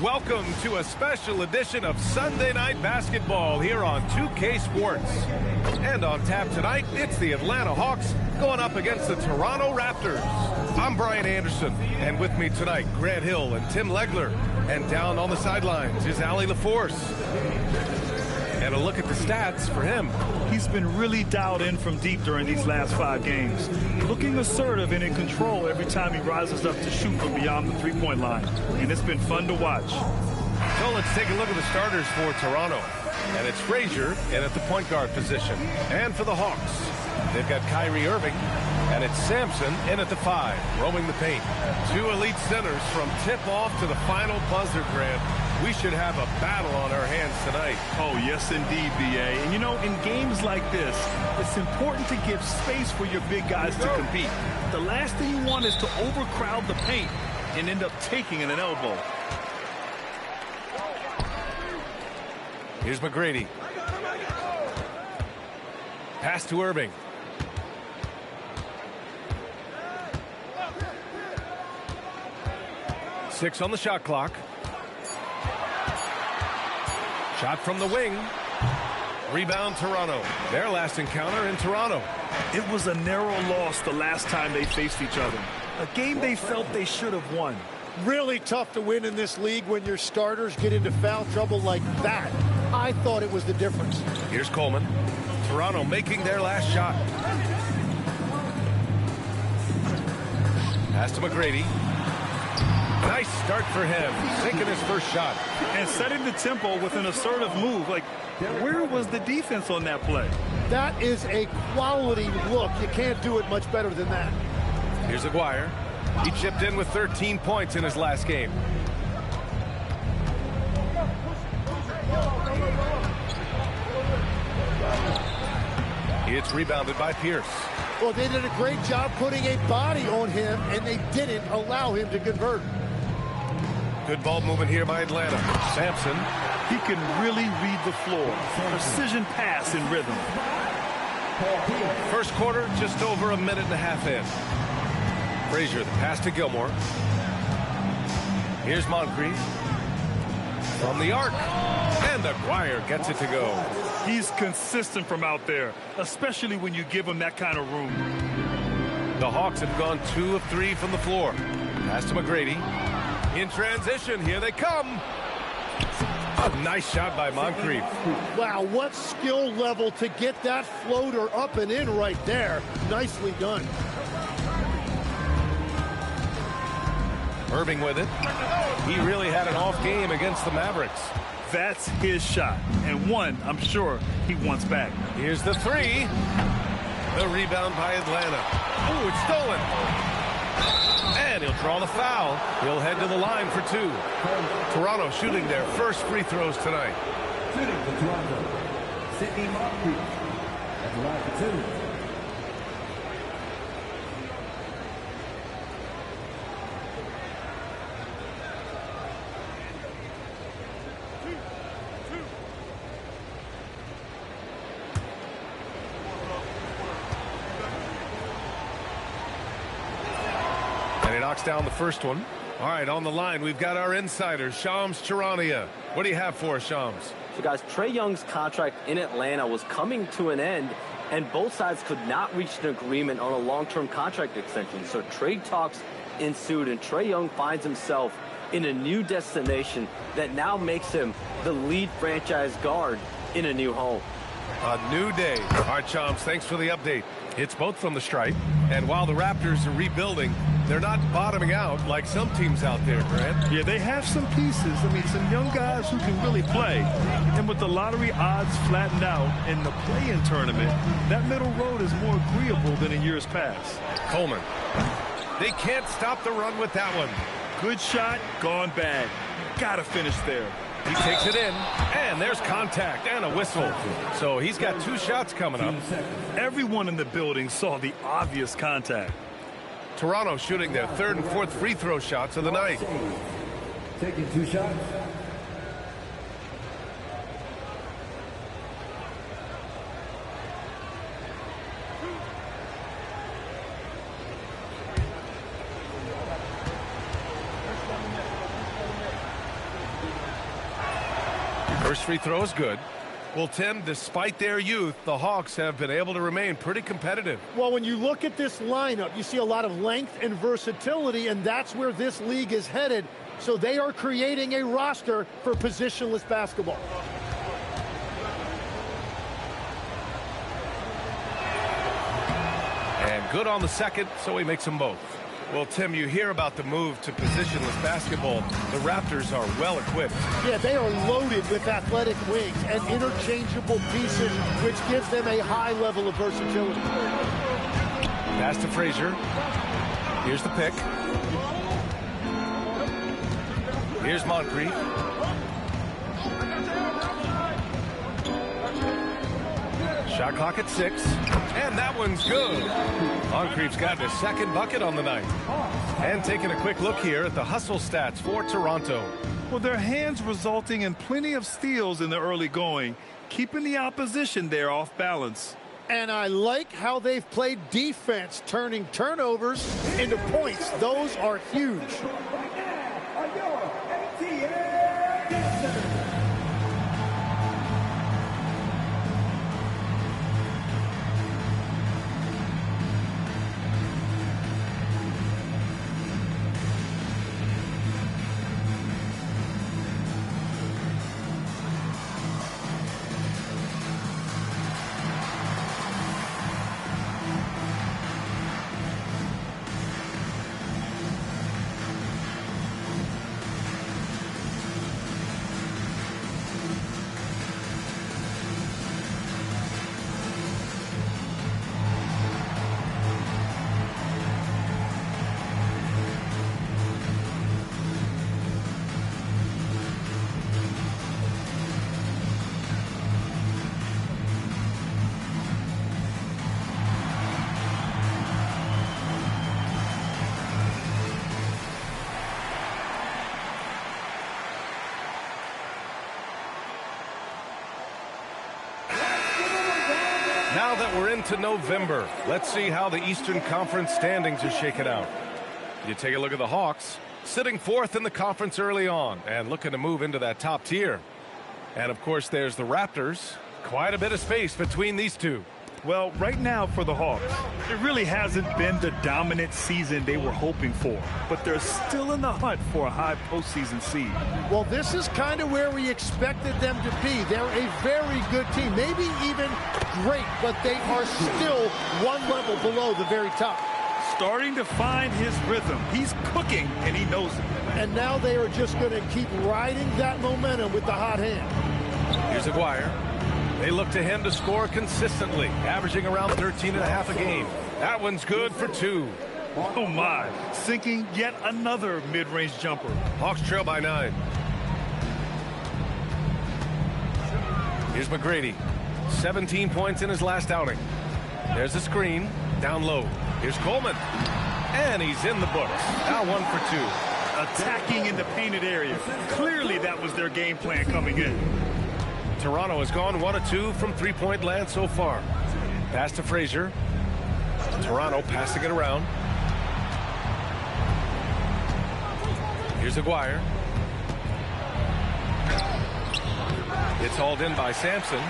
Welcome to a special edition of Sunday Night Basketball here on 2K Sports. And on tap tonight, it's the Atlanta Hawks going up against the Toronto Raptors. I'm Brian Anderson, and with me tonight, Grant Hill and Tim Legler. And down on the sidelines is Allie LaForce. And a look at the stats for him. He's been really dialed in from deep during these last 5 games. Looking assertive and in control every time he rises up to shoot from beyond the three-point line. And it's been fun to watch. So let's take a look at the starters for Toronto. And it's Frazier in at the point guard position. And for the Hawks, they've got Kyrie Irving. And it's Sampson in at the 5, roaming the paint. 2 elite centers from tip-off to the final buzzer, Grant. We should have a battle on our hands tonight. Oh, yes, indeed, B.A. And, you know, in games like this, it's important to give space for your big guys to compete. The last thing you want is to overcrowd the paint and end up taking an elbow. Here's McGrady. Pass to Irving. Six on the shot clock. Shot from the wing. Rebound Toronto. Their last encounter in Toronto. It was a narrow loss the last time they faced each other. A game they felt they should have won. Really tough to win in this league when your starters get into foul trouble like that. I thought it was the difference. Here's Coleman. Toronto making their last shot. Pass to McGrady. Nice start for him, taking his first shot. And setting the tempo with an assertive move. Like, where was the defense on that play? That is a quality look. You can't do it much better than that. Here's Aguirre. He chipped in with 13 points in his last game. It's rebounded by Pierce. Well, they did a great job putting a body on him, and they didn't allow him to convert. Good ball movement here by Atlanta. Sampson. He can really read the floor. Precision pass in rhythm. First quarter, just over a minute and a half in. Frazier, the pass to Gilmore. Here's Moncrief. From the arc. And Aguirre gets it to go. He's consistent from out there, especially when you give him that kind of room. The Hawks have gone 2 of 3 from the floor. Pass to McGrady. In transition, here they come. A nice shot by Moncrief. Wow, what skill level to get that floater up and in right there. Nicely done. Irving with it. He really had an off game against the Mavericks. That's his shot, and one I'm sure he wants back. Here's the 3. The rebound by Atlanta. Ooh, it's stolen. And he'll draw the foul. He'll head to the line for 2. Toronto shooting their first free throws tonight. Shooting for Toronto, Sidney Moncrief at the line for 2. Knocks down the first one. All right, on the line, we've got our insider, Shams Charania. What do you have for us, Shams? So, guys, Trae Young's contract in Atlanta was coming to an end, and both sides could not reach an agreement on a long-term contract extension. So trade talks ensued, and Trae Young finds himself in a new destination that now makes him the lead franchise guard in a new home. A new day. All right, Shams, thanks for the update. It's both from the stripe, and while the Raptors are rebuilding, they're not bottoming out like some teams out there, Grant. Yeah, they have some pieces. I mean, some young guys who can really play. And with the lottery odds flattened out in the play-in tournament, that middle road is more agreeable than in years past. Coleman. They can't stop the run with that one. Good shot, gone bad. Gotta finish there. He takes it in, and there's contact and a whistle. So he's got 2 shots coming up. Everyone in the building saw the obvious contact. Toronto shooting their 3rd and 4th free throw shots of the night. Taking 2 shots. First free throw is good. Well, Tim, despite their youth, the Hawks have been able to remain pretty competitive. Well, when you look at this lineup, you see a lot of length and versatility, and that's where this league is headed. So they are creating a roster for positionless basketball. And good on the second, so he makes them both. Well, Tim, you hear about the move to positionless basketball. The Raptors are well equipped. Yeah, they are loaded with athletic wings and interchangeable pieces, which gives them a high level of versatility. Pass to Frazier. Here's the pick. Here's Moncrief. Shot clock at 6. And that one's good. Moncrief's got his second bucket on the night. And taking a quick look here at the hustle stats for Toronto. Well, their hands resulting in plenty of steals in the early going, keeping the opposition there off balance. And I like how they've played defense, turning turnovers into points. Those are huge. Now that we're into November, let's see how the Eastern Conference standings are shaken out. You take a look at the Hawks, sitting 4th in the conference early on and looking to move into that top tier. And, of course, there's the Raptors. Quite a bit of space between these two. Well, right now for the Hawks, it really hasn't been the dominant season they were hoping for, but they're still in the hunt for a high postseason seed. Well, this is kind of where we expected them to be. They're a very good team, maybe even great, but they are still one level below the very top. Starting to find his rhythm. He's cooking, and he knows it. And now they are just going to keep riding that momentum with the hot hand. Here's Aguirre. They look to him to score consistently, averaging around 13.5 a game. That one's good for 2. Oh, my. Sinking yet another mid-range jumper. Hawks trail by 9. Here's McGrady. 17 points in his last outing. There's a screen. Down low. Here's Coleman. And he's in the books. Now 1 for 2. Attacking in the painted area. Clearly that was their game plan coming in. Toronto has gone 1 of 2 from three-point land so far. Pass to Frazier. Toronto passing it around. Here's Aguirre. It's hauled in by Sampson.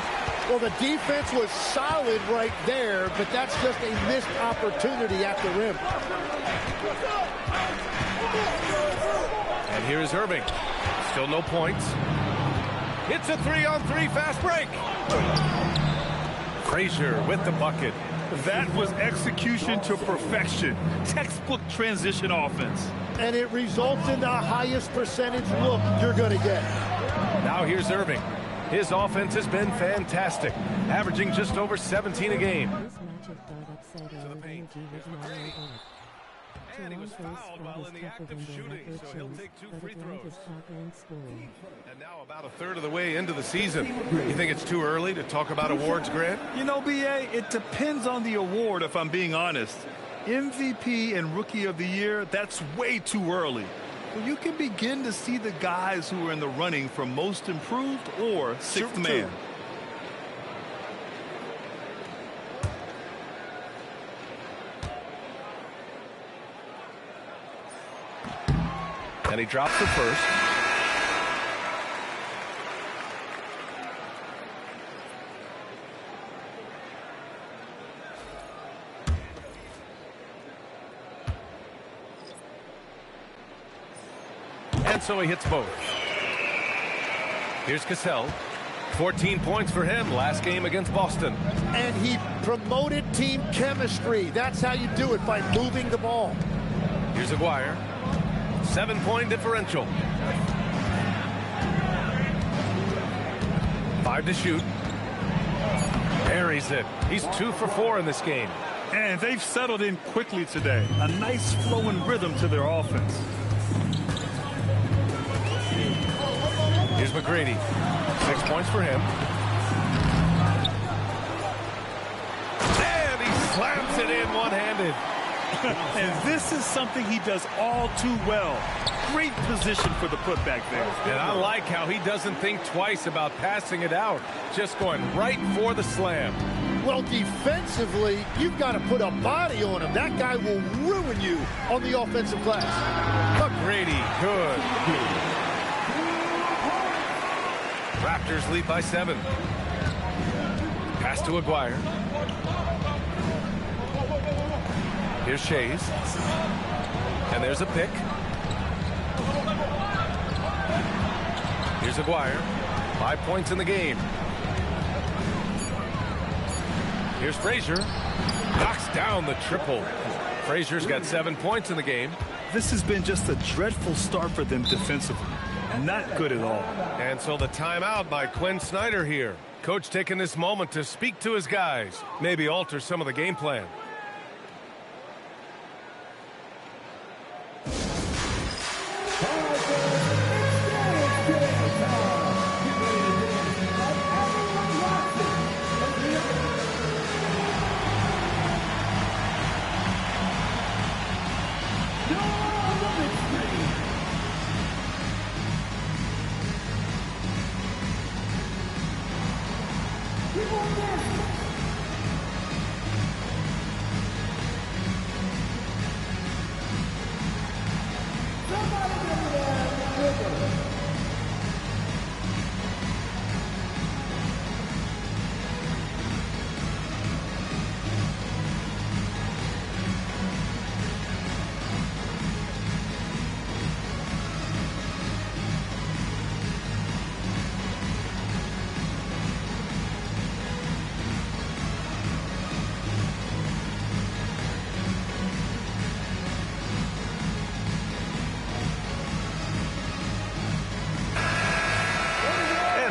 Well, the defense was solid right there, but that's just a missed opportunity at the rim. And here's Irving. Still no points. It's a 3-on-3 fast break. Frazier with the bucket. That was execution to perfection. Textbook transition offense. And it results in the highest percentage look you're going to get. Now here's Irving. His offense has been fantastic, averaging just over 17 a game. To the paint. And he was fouled while in the act of shooting, so he'll take 2 free throws. And now about a third of the way into the season. You think it's too early to talk about awards, Grant? You know, B.A., it depends on the award, if I'm being honest. MVP and Rookie of the Year, that's way too early. Well, you can begin to see the guys who are in the running for Most Improved or Sixth Man. And he drops the first. And so he hits both. Here's Cassell. 14 points for him last game against Boston. And he promoted team chemistry. That's how you do it, by moving the ball. Here's Aguirre. 7-point differential. 5 to shoot. Buries it. He's 2 for 4 in this game. And they've settled in quickly today. A nice flowing rhythm to their offense. Here's McGrady. 6 points for him. And he slams it in one-handed. And this is something he does all too well. Great position for the putback there. And I like how he doesn't think twice about passing it out. Just going right for the slam. Well, defensively, you've got to put a body on him. That guy will ruin you on the offensive glass. McGrady, good. Raptors lead by 7. Pass to Aguirre. Here's Shays. And there's a pick. Here's Aguirre. 5 points in the game. Here's Frazier. Knocks down the triple. Frazier's got 7 points in the game. This has been just a dreadful start for them defensively. Not good at all. And so the timeout by Quinn Snyder here. Coach taking this moment to speak to his guys. Maybe alter some of the game plan.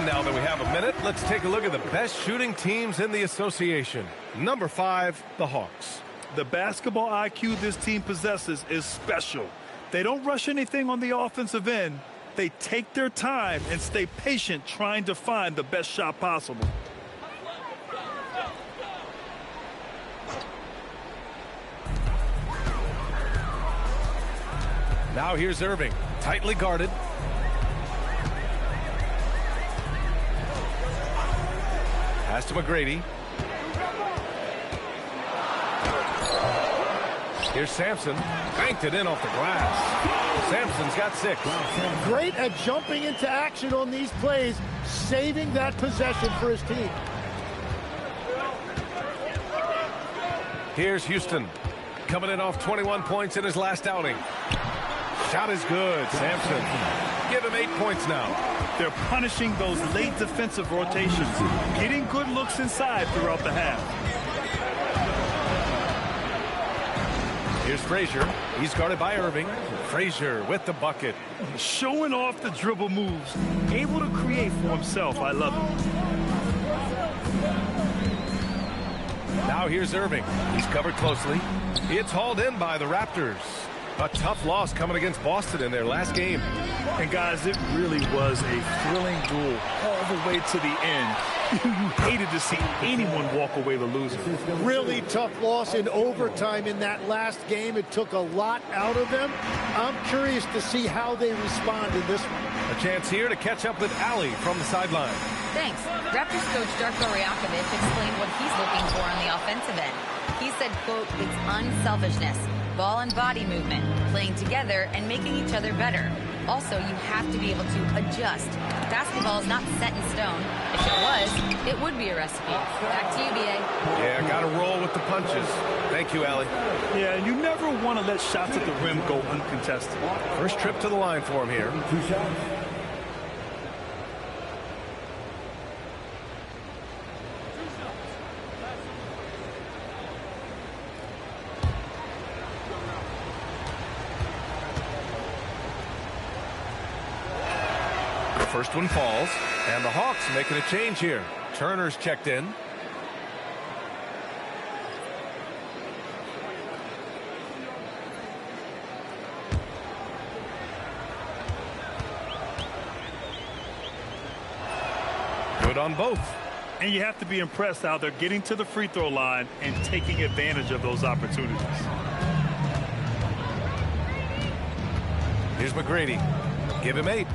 Now that we have a minute, let's take a look at the best shooting teams in the association. Number 5, the Hawks. The basketball IQ this team possesses is special. They don't rush anything on the offensive end. They take their time and stay patient trying to find the best shot possible. Now here's Irving, tightly guarded. Pass to McGrady. Here's Sampson. Banked it in off the glass. Sampson's got 6. Great at jumping into action on these plays, saving that possession for his team. Here's Houston. Coming in off 21 points in his last outing. Shot is good. Sampson. Give him 8 points now. They're punishing those late defensive rotations, getting good looks inside throughout the half. Here's Frazier. He's guarded by Irving. Frazier with the bucket. Showing off the dribble moves. Able to create for himself. I love it. Now here's Irving. He's covered closely. It's hauled in by the Raptors. A tough loss coming against Boston in their last game. And guys, it really was a thrilling duel all the way to the end. You hated to see anyone walk away the loser. Really tough loss in overtime in that last game. It took a lot out of them. I'm curious to see how they respond in this one. A chance here to catch up with Allie from the sideline. Thanks. Raptors coach Darko Rajakovic explained what he's looking for on the offensive end. He said, quote, "It's unselfishness, ball and body movement, playing together and making each other better." Also, you have to be able to adjust. Basketball is not set in stone. If it was, it would be a recipe. Back to you, B.A. Yeah, got to roll with the punches. Thank you, Allie. Yeah, you never want to let shots at the rim go uncontested. First trip to the line for him here. 2 shots. First one falls, and the Hawks making a change here. Turner's checked in. Good on both. And you have to be impressed how they're getting to the free throw line and taking advantage of those opportunities. Here's McGrady. Give him 8.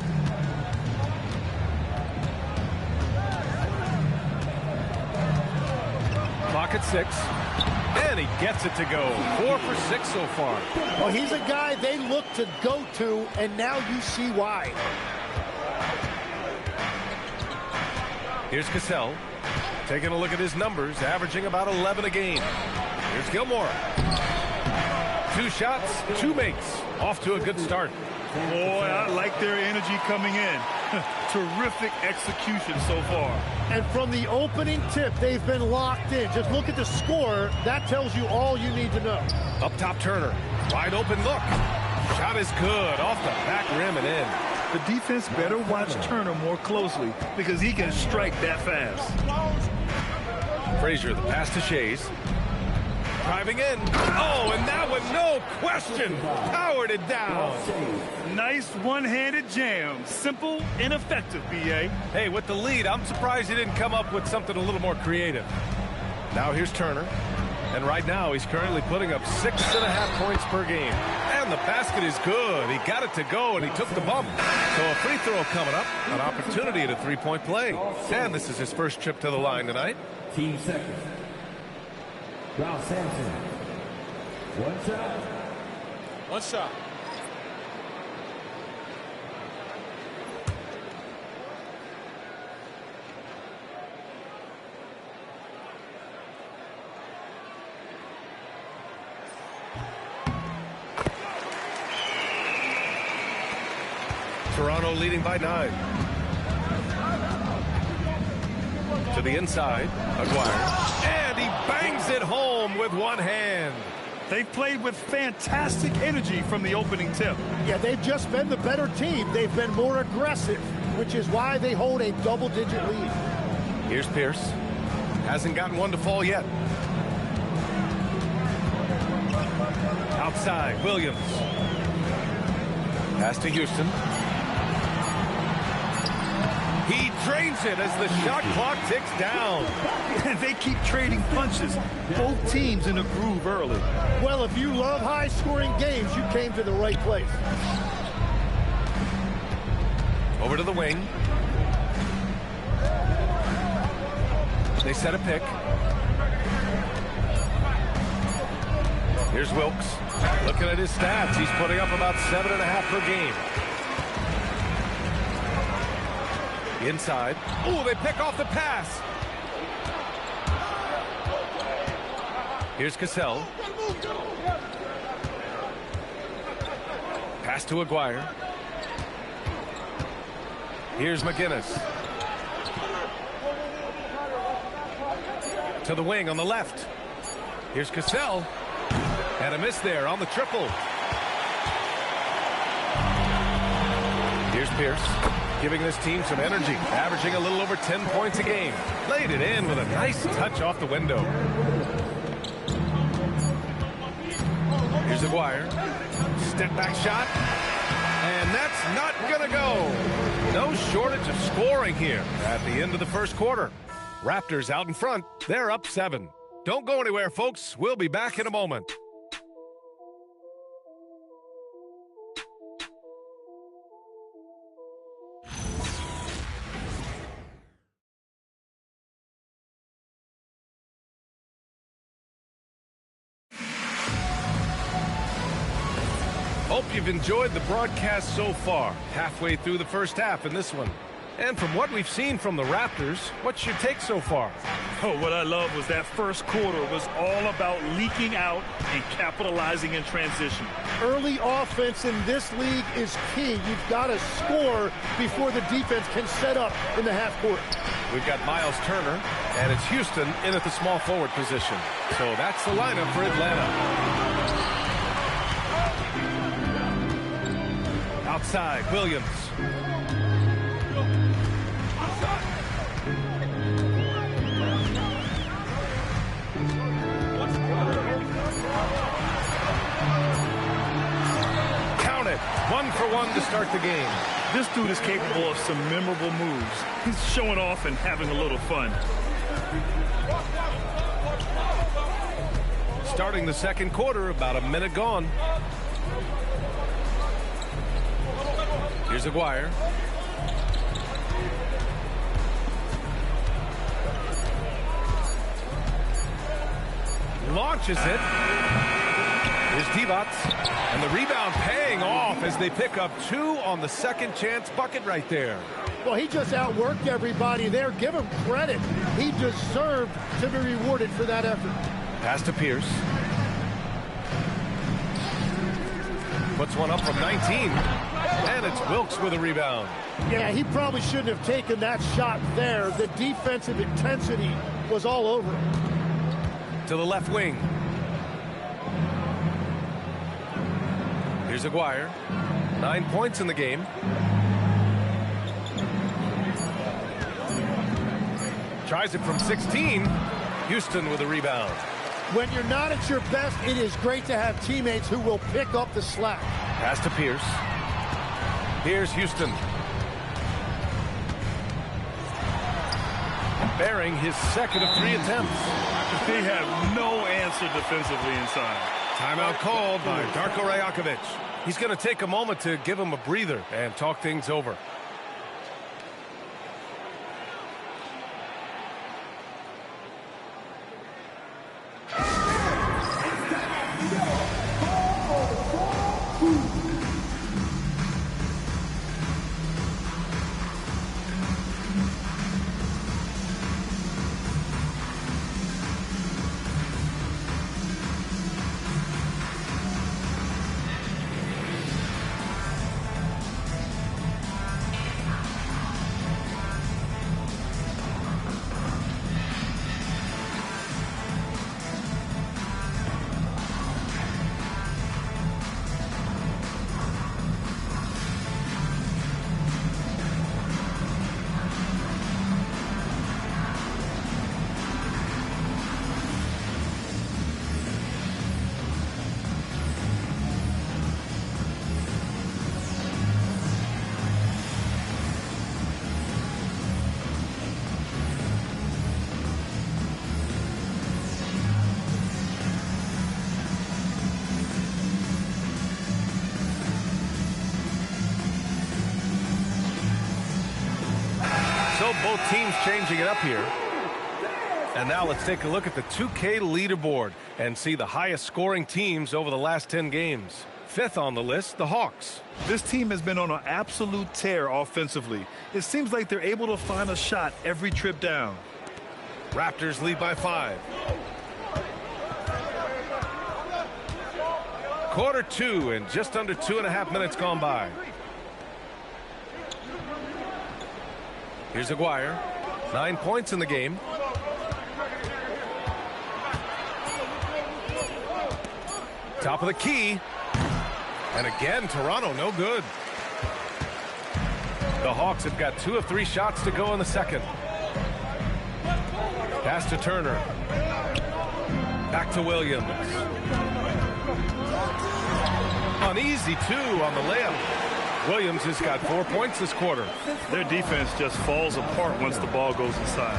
Clock at 6. And he gets it to go. 4 for 6 so far. Well, he's a guy they look to go to, and now you see why. Here's Cassell. Taking a look at his numbers, averaging about 11 a game. Here's Gilmore. 2 shots, 2 makes. Off to a good start. Boy, I like their energy coming in. Terrific execution so far. And from the opening tip, they've been locked in. Just look at the score. That tells you all you need to know. Up top, Turner. Wide open look. Shot is good. Off the back rim and in. The defense better watch Turner more closely because he can strike that fast. Frazier, the pass to Shays. Driving in. Oh, and that one, no question. Powered it down. Nice one-handed jam. Simple and effective, B.A. Hey, with the lead, I'm surprised he didn't come up with something a little more creative. Now here's Turner. And right now, he's currently putting up 6.5 points per game. And the basket is good. He got it to go, and he took the bump. So a free throw coming up. An opportunity at a three-point play. And this is his first trip to the line tonight. Team second. Ralph Sampson. 1 shot. 1 shot. Toronto leading by 9. To the inside, Aguirre. And he bangs it home with one hand. They've played with fantastic energy from the opening tip. Yeah, they've just been the better team. They've been more aggressive, which is why they hold a double-digit lead. Here's Pierce. Hasn't gotten one to fall yet. Outside, Williams. Pass to Houston. He drains it as the shot clock ticks down. And they keep trading punches. Both teams in a groove early. Well, if you love high-scoring games, you came to the right place. Over to the wing. They set a pick. Here's Wilkes. Looking at his stats, he's putting up about 7.5 per game. Inside. Oh, they pick off the pass. Here's Cassell. Pass to Aguirre. Here's McGinnis. To the wing on the left. Here's Cassell. And a miss there on the triple. Here's Pierce, giving this team some energy, averaging a little over 10 points a game. Laid it in with a nice touch off the window. Here's Aguirre. Step back shot. And that's not going to go. No shortage of scoring here at the end of the first quarter. Raptors out in front. They're up 7. Don't go anywhere, folks. We'll be back in a moment. Hope you've enjoyed the broadcast so far. Halfway through the first half in this one. And from what we've seen from the Raptors, what's your take so far? Oh, what I love was that first quarter was all about leaking out and capitalizing in transition. Early offense in this league is key. You've got to score before the defense can set up in the half court. We've got Miles Turner, and it's Houston in at the small forward position. So that's the lineup for Atlanta. Outside, Williams. Count it. 1-for-1 to start the game. This dude is capable of some memorable moves. He's showing off and having a little fun. Starting the second quarter, about a minute gone. Here's Aguirre. Launches it. Here's Divac. And the rebound paying off as they pick up 2 on the second chance bucket right there. Well, he just outworked everybody there. Give him credit. He deserved to be rewarded for that effort. Pass to Pierce. Puts one up from 19. And it's Wilkes with a rebound. Yeah, he probably shouldn't have taken that shot there. The defensive intensity was all over him. To the left wing. Here's Aguirre. 9 points in the game. Tries it from 16. Houston with a rebound. When you're not at your best, it is great to have teammates who will pick up the slack. Pass to Pierce. Here's Houston. Bearing his second of 3 attempts. They have no answer defensively inside. Timeout called by Darko Rajakovic. He's going to take a moment to give him a breather and talk things over. So both teams changing it up here. And now let's take a look at the 2K leaderboard and see the highest scoring teams over the last 10 games. 5th on the list, the Hawks. This team has been on an absolute tear offensively. It seems like they're able to find a shot every trip down. Raptors lead by 5. Quarter 2 and just under 2.5 minutes gone by. Here's Aguirre. 9 points in the game. Top of the key. And again, Toronto no good. The Hawks have got 2 of 3 shots to go in the second. Pass to Turner. Back to Williams. An easy 2 on the layup. Williams has got 4 points this quarter. Their defense just falls apart once the ball goes inside.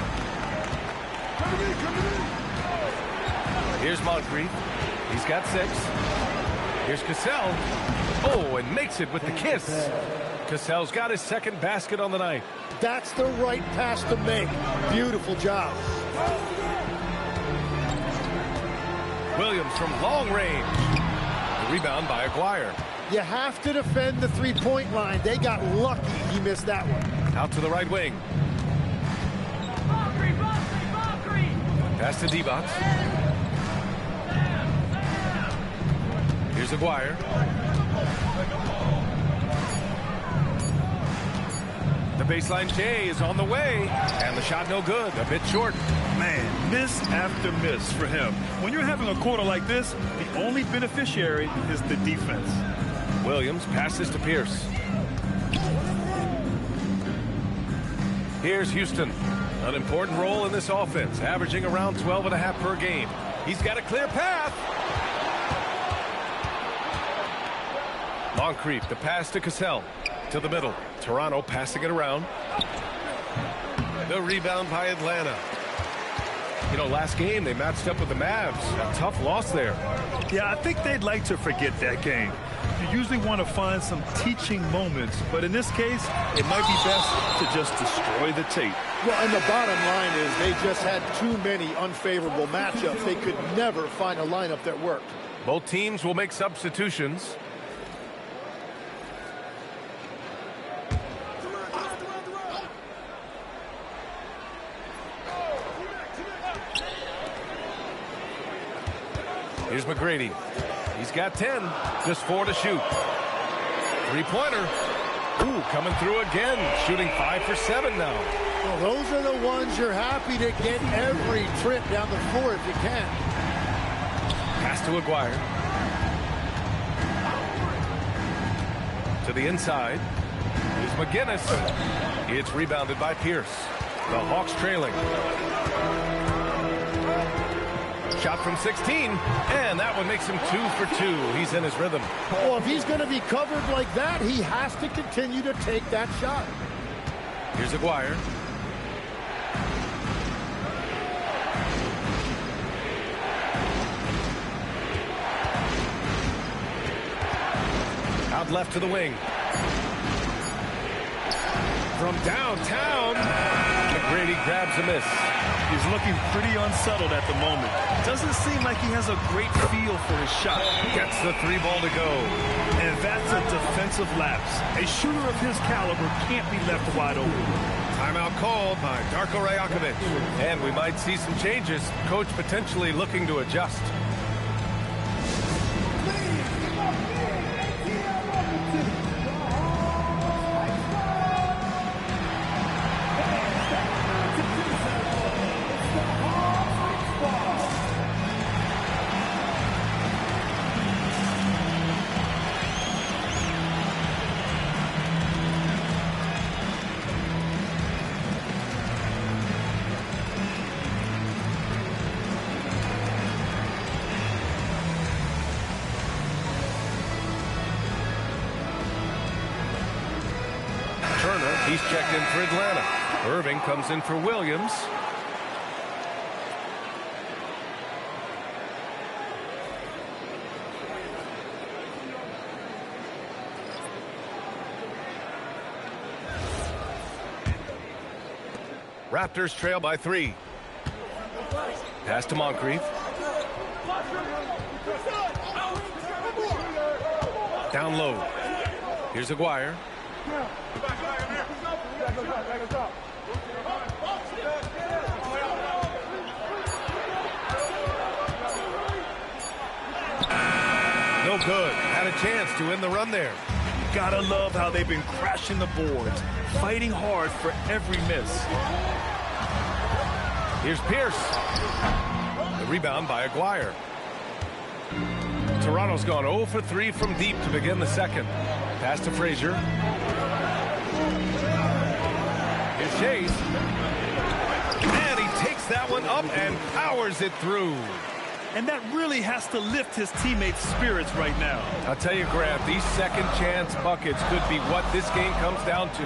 Here's Moncrief. He's got 6. Here's Cassell. Oh, and makes it with the kiss. Cassell's got his second basket on the night. That's the right pass to make. Beautiful job. Williams from long range. The rebound by Aguirre. You have to defend the three-point line. They got lucky he missed that one. Out to the right wing. Pass to D-Box. Here's Aguirre. The baseline J is on the way, and the shot no good, a bit short. Man, miss after miss for him. When you're having a quarter like this, the only beneficiary is the defense. Williams passes to Pierce. Here's Houston. An important role in this offense, averaging around 12.5 per game. He's got a clear path. Moncrief, the pass to Cassell. To the middle. Toronto passing it around. The rebound by Atlanta. You know, last game they matched up with the Mavs. A tough loss there. Yeah, I think they'd like to forget that game. You usually want to find some teaching moments, but in this case, it might be best to just destroy the tape. Well, and the bottom line is they just had too many unfavorable matchups. They could never find a lineup that worked. Both teams will make substitutions. Here's McGrady. He's got 10. Just 4 to shoot. Three-pointer. Ooh, coming through again. Shooting 5 for 7 now. Well, those are the ones you're happy to get every trip down the floor if you can. Pass to Aguirre. To the inside. Here's McGinnis. It's rebounded by Pierce. The Hawks trailing. Shot from 16, and that one makes him 2 for 2. He's in his rhythm. Well, if he's going to be covered like that, he has to continue to take that shot. Here's Aguirre. Out left to the wing. From downtown, McGrady grabs a miss. He's looking pretty unsettled at the moment. Doesn't seem like he has a great feel for his shot. Gets the 3 ball to go. And that's a defensive lapse. A shooter of his caliber can't be left wide open. Timeout called by Darko Rajakovic. And we might see some changes. Coach potentially looking to adjust. He's checked in for Atlanta. Irving comes in for Williams. Raptors trail by 3. Pass to Moncrief. Down low. Here's Aguirre. No good. Had a chance to end the run there. Gotta love how they've been crashing the boards, fighting hard for every miss. Here's Pierce. The rebound by Aguirre. Toronto's gone 0 for 3 from deep to begin the second. Pass to Frazier. Here's Chase. And he takes that one up and powers it through. And that really has to lift his teammates' spirits right now. I'll tell you, Grant, these second chance buckets could be what this game comes down to.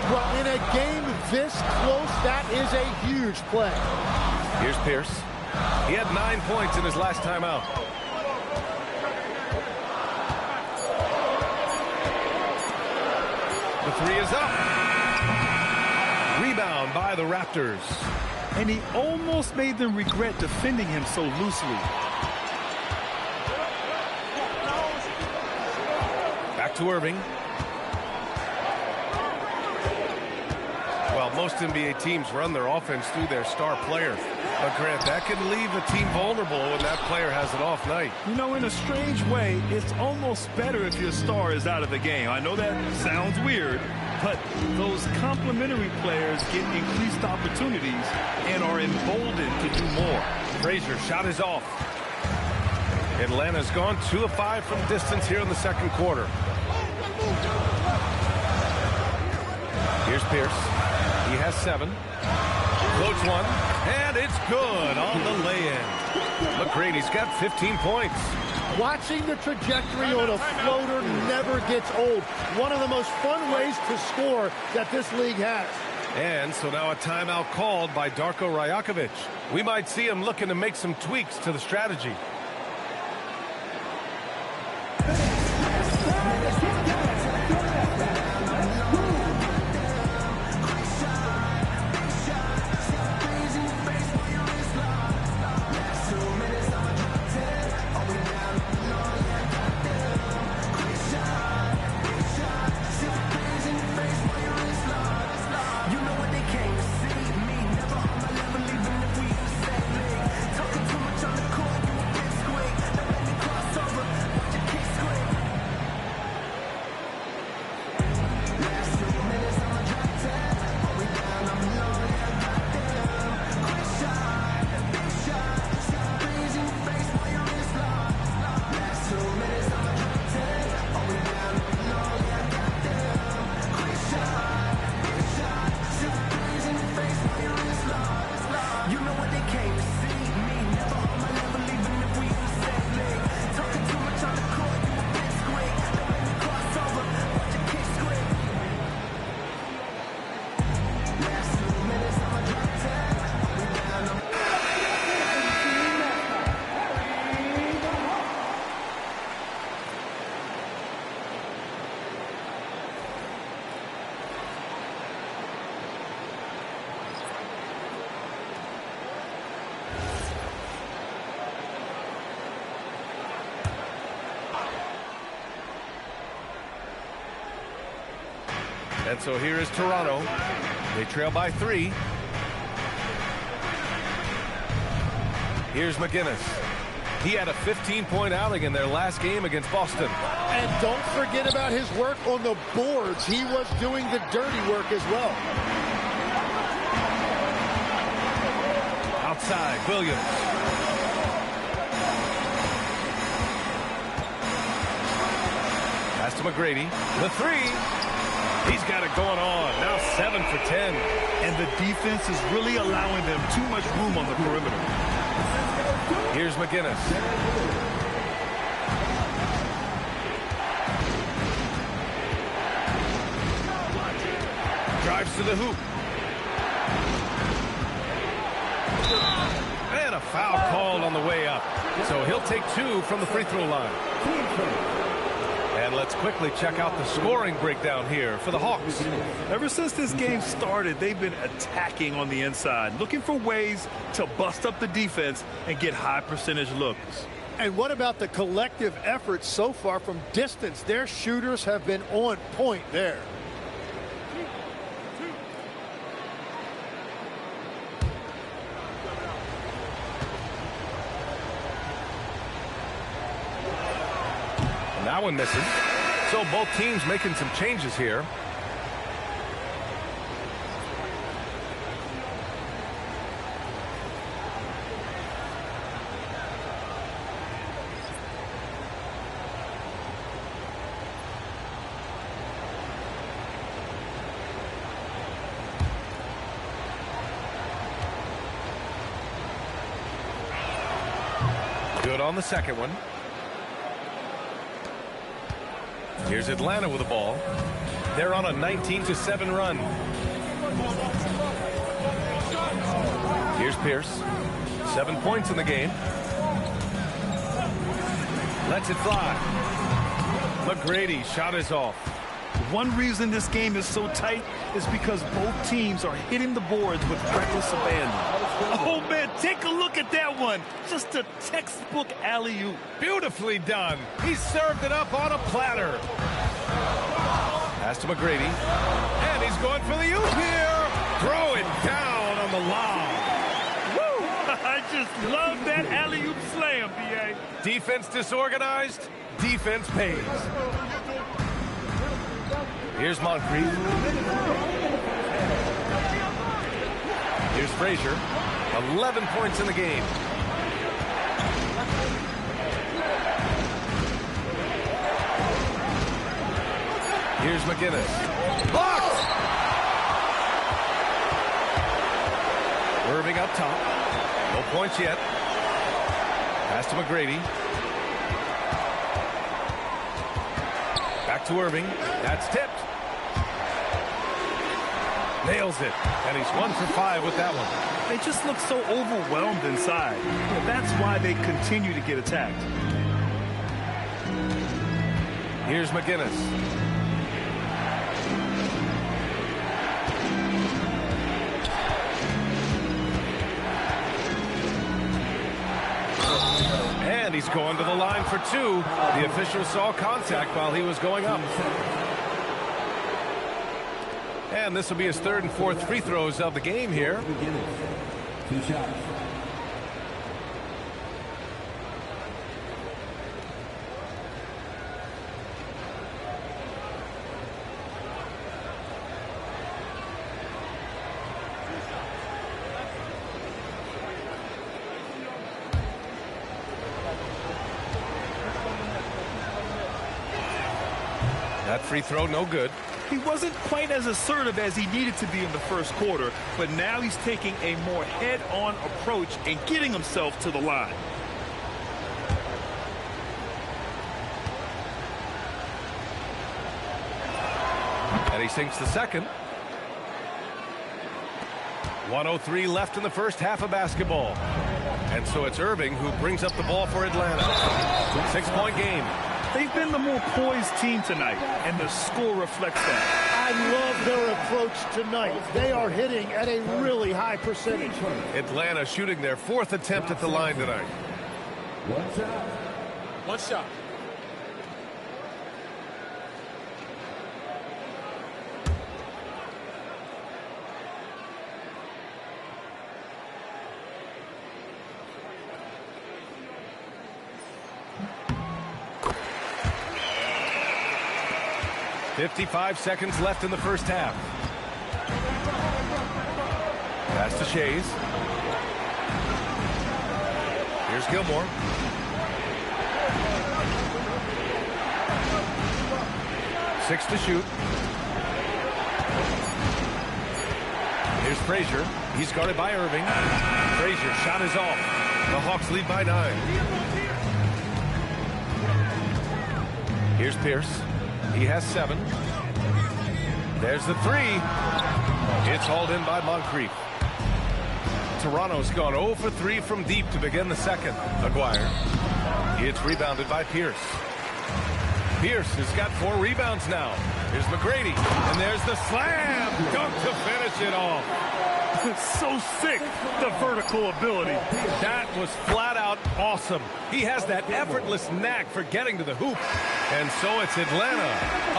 Well, in a game this close, that is a huge play. Here's Pierce. He had 9 points in his last time out. The 3 is up. Rebound by the Raptors. And he almost made them regret defending him so loosely. back to Irving. Well, most NBA teams run their offense through their star player. But Grant, that can leave a team vulnerable when that player has an off night. You know, in a strange way, it's almost better if your star is out of the game. I know that sounds weird, but those complementary players get increased opportunities and are emboldened to do more. Frazier shot is off. Atlanta's gone 2 of 5 from distance here in the second quarter. Here's Pierce. He has 7. Floats one, and it's good on the lay-in. McGrady's got 15 points. Watching the trajectory on a floater never gets old. One of the most fun ways to score that this league has. And so now a timeout called by Darko Rajakovic. We might see him looking to make some tweaks to the strategy. And so here is Toronto. They trail by 3. Here's McGinnis. He had a 15-point outing in their last game against Boston. And don't forget about his work on the boards. He was doing the dirty work as well. Outside, Williams. Pass to McGrady. The 3. He's got it going on. Now 7 for 10. And the defense is really allowing them too much room on the perimeter. Here's McGinnis. Drives to the hoop. And a foul called on the way up. So he'll take 2 from the free throw line. And let's quickly check out the scoring breakdown here for the Hawks. Ever since this game started, they've been attacking on the inside, looking for ways to bust up the defense and get high percentage looks. And what about the collective effort so far from distance? Their shooters have been on point there. That one misses. So both teams making some changes here. Good on the second one. Here's Atlanta with the ball. They're on a 19-7 run. Here's Pierce. 7 points in the game. Lets it fly. McGrady shot is off. One reason this game is so tight is because both teams are hitting the boards with reckless abandon. Oh, man, take a look at that one. Just a textbook alley-oop. Beautifully done. He served it up on a platter. Pass to McGrady. And he's going for the oop here. Throw it down on the lob. Woo! I just love that alley-oop slam, B.A. Defense disorganized. Defense pays. Here's Moncrief. Here's Frazier. 11 points in the game. Here's McGinnis. Blocked! Irving up top. No points yet. Pass to McGrady. Back to Irving. That's tipped. Nails it. And he's 1 for 5 with that one. They just look so overwhelmed inside. That's why they continue to get attacked. Here's McGinnis. And he's going to the line for 2. The official saw contact while he was going up. And this will be his 3rd and 4th free throws of the game here. 2 shots. That free throw, no good. He wasn't quite as assertive as he needed to be in the first quarter, but now he's taking a more head-on approach and getting himself to the line. And he sinks the second. 1:03 left in the first half of basketball. And so it's Irving who brings up the ball for Atlanta. 6-point game. They've been the more poised team tonight, and the score reflects that. I love their approach tonight. They are hitting at a really high percentage. Atlanta shooting their 4th attempt at the line tonight. 1 shot. 1 shot. .55 seconds left in the first half. Pass to Shays. Here's Gilmore. Six to shoot. Here's Frazier. He's guarded by Irving. Frazier, shot is off. The Hawks lead by 9. Here's Pierce. He has 7. There's the 3. It's hauled in by Moncrief. Toronto's gone 0 for 3 from deep to begin the second. Aguirre. It's rebounded by Pierce. Pierce has got 4 rebounds now. Here's McGrady. And there's the slam. Dunk to finish it off. So sick, the vertical ability. That was flat out awesome. He has that effortless knack for getting to the hoop. And so it's Atlanta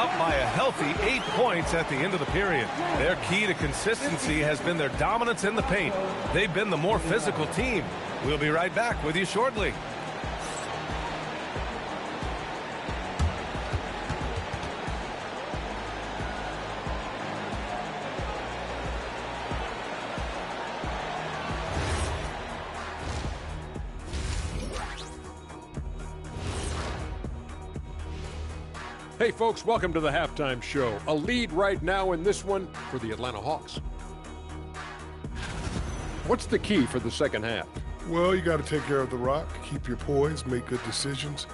up by a healthy 8 points at the end of the period. Their key to consistency has been their dominance in the paint. They've been the more physical team. We'll be right back with you shortly. Hey folks, welcome to the halftime show. A lead right now in this one for the Atlanta Hawks. What's the key for the second half? Well, you got to take care of the rock, keep your poise, make good decisions,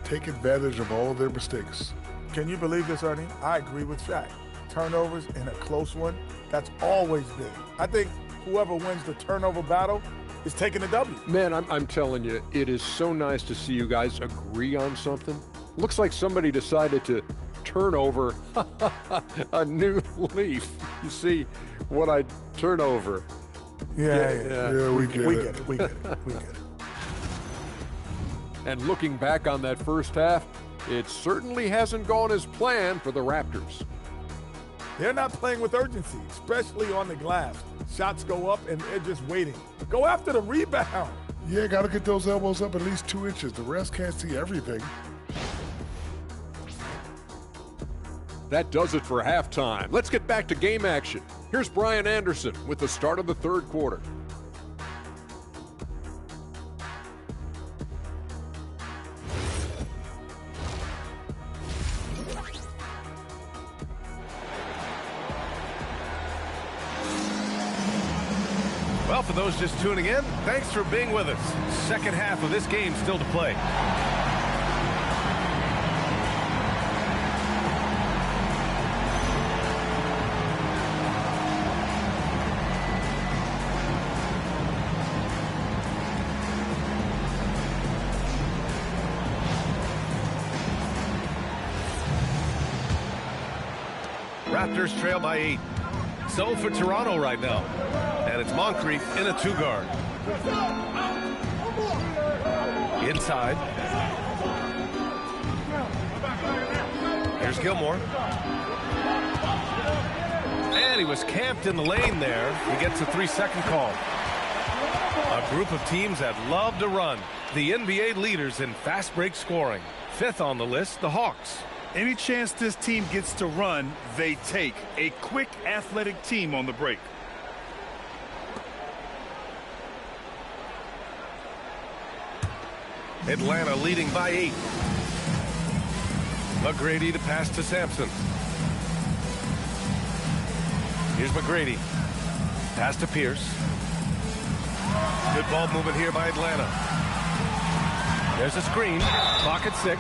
take advantage of all their mistakes. Can you believe this, Ernie? I agree with Shaq. Turnovers in a close one, that's always big. I think whoever wins the turnover battle is taking the W. Man, I'm telling you, it is so nice to see you guys agree on something. Looks like somebody decided to turn over a new leaf. You see what I turn over. Yeah, we get it. We get it. And looking back on that first half, It certainly hasn't gone as planned for the Raptors. They're not playing with urgency, especially on the glass. Shots go up, and they're just waiting. Go after the rebound. Yeah, got to get those elbows up at least 2 inches. The rest can't see everything. That does it for halftime. Let's get back to game action. Here's Brian Anderson with the start of the third quarter. Well, for those just tuning in, thanks for being with us. Second half of this game still to play. Raptors trail by 8. So for Toronto right now. And it's Moncrief in a 2-guard. Inside. Here's Gilmore. And he was camped in the lane there. He gets a 3-second call. A group of teams that love to run. The NBA leaders in fast break scoring. 5th on the list, the Hawks. Any chance this team gets to run, they take. A quick, athletic team on the break. Atlanta leading by 8. McGrady to pass to Sampson. Here's McGrady. Pass to Pierce. Good ball movement here by Atlanta. There's a screen. Clock at 6.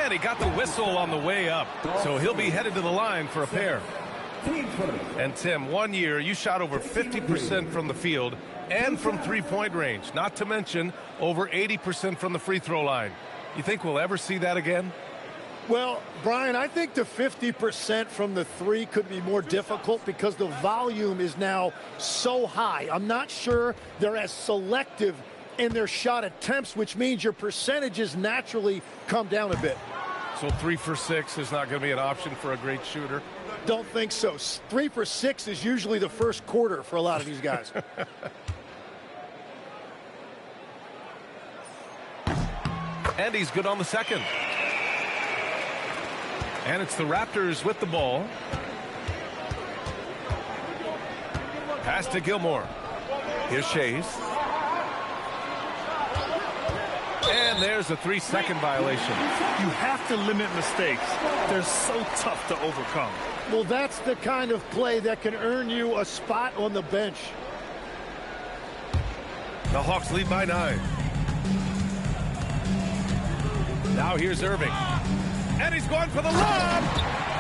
And he got the whistle on the way up. So he'll be headed to the line for a pair. And Tim, 1 year, you shot over 50% from the field and from three-point range. Not to mention over 80% from the free throw line. You think we'll ever see that again? Well, Brian, I think the 50% from the 3 could be more difficult because the volume is now so high. I'm not sure they're as selective in their shot attempts, which means your percentages naturally come down a bit. So 3 for 6 is not going to be an option for a great shooter? Don't think so. 3 for 6 is usually the first quarter for a lot of these guys. And he's good on the second. And it's the Raptors with the ball. Pass to Gilmore. Here's Shays. And there's a 3-second violation. You have to limit mistakes. They're so tough to overcome. Well, that's the kind of play that can earn you a spot on the bench. The Hawks lead by 9. Now here's Irving. And he's going for the lob.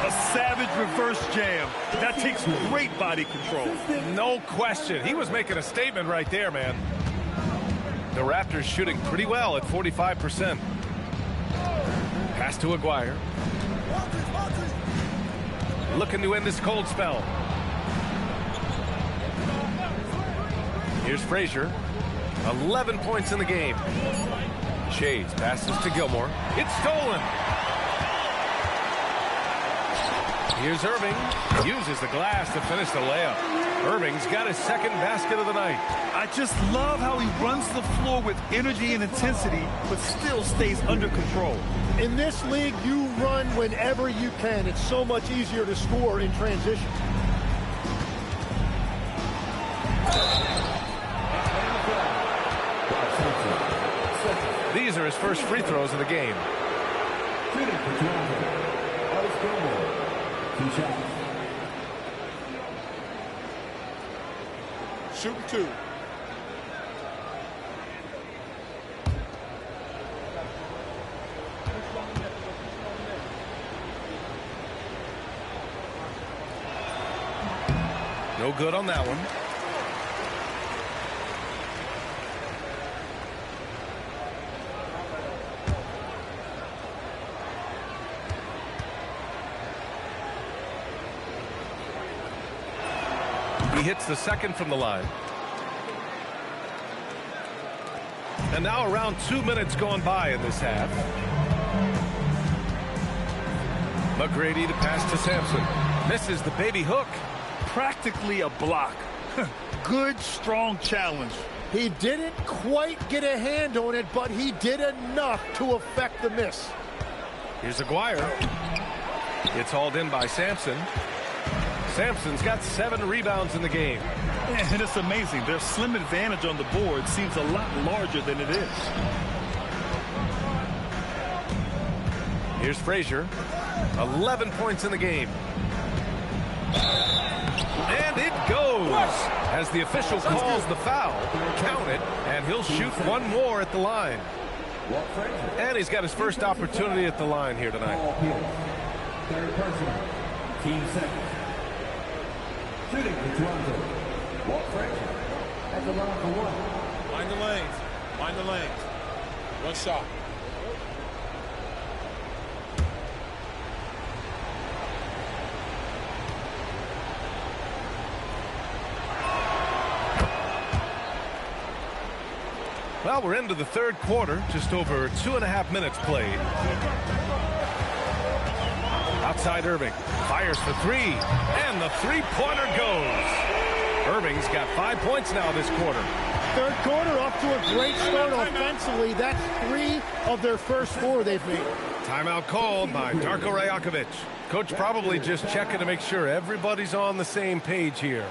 A savage reverse jam. That takes great body control. No question. He was making a statement right there, man. The Raptors shooting pretty well at 45%. Pass to Aguirre. Looking to end this cold spell. Here's Frazier. 11 points in the game. Shays passes to Gilmore. It's stolen. Here's Irving. Uses the glass to finish the layup. Irving's got his second basket of the night. I just love how he runs the floor with energy and intensity, but still stays under control. In this league, you run whenever you can. It's so much easier to score in transition. These are his first free throws of the game. Shooting 2. No good on that one. He hits the second from the line. And now around 2 minutes gone by in this half. McGrady to pass to Sampson. Misses the baby hook. Practically a block. Good, strong challenge. He didn't quite get a hand on it, but he did enough to affect the miss. Here's Aguirre. It's hauled in by Sampson. Sampson's got 7 rebounds in the game. And it's amazing. Their slim advantage on the board seems a lot larger than it is. Here's Frazier. 11 points in the game. And it goes. As the official calls the foul, count it, and he'll shoot one more at the line. And he's got his first opportunity at the line here tonight. Third personal. Team second. Shooting for Toronto. Walt Frazier at the line for one. Mind the lanes. Mind the lanes. One shot. Well, we're into the third quarter, just over 2.5 minutes played. Outside Irving, fires for 3, and the three-pointer goes. Irving's got 5 points now this quarter. Third quarter off to a great start offensively. That's 3 of their first 4 they've made. Timeout called by Darko Rajakovic. Coach probably just checking to make sure everybody's on the same page here.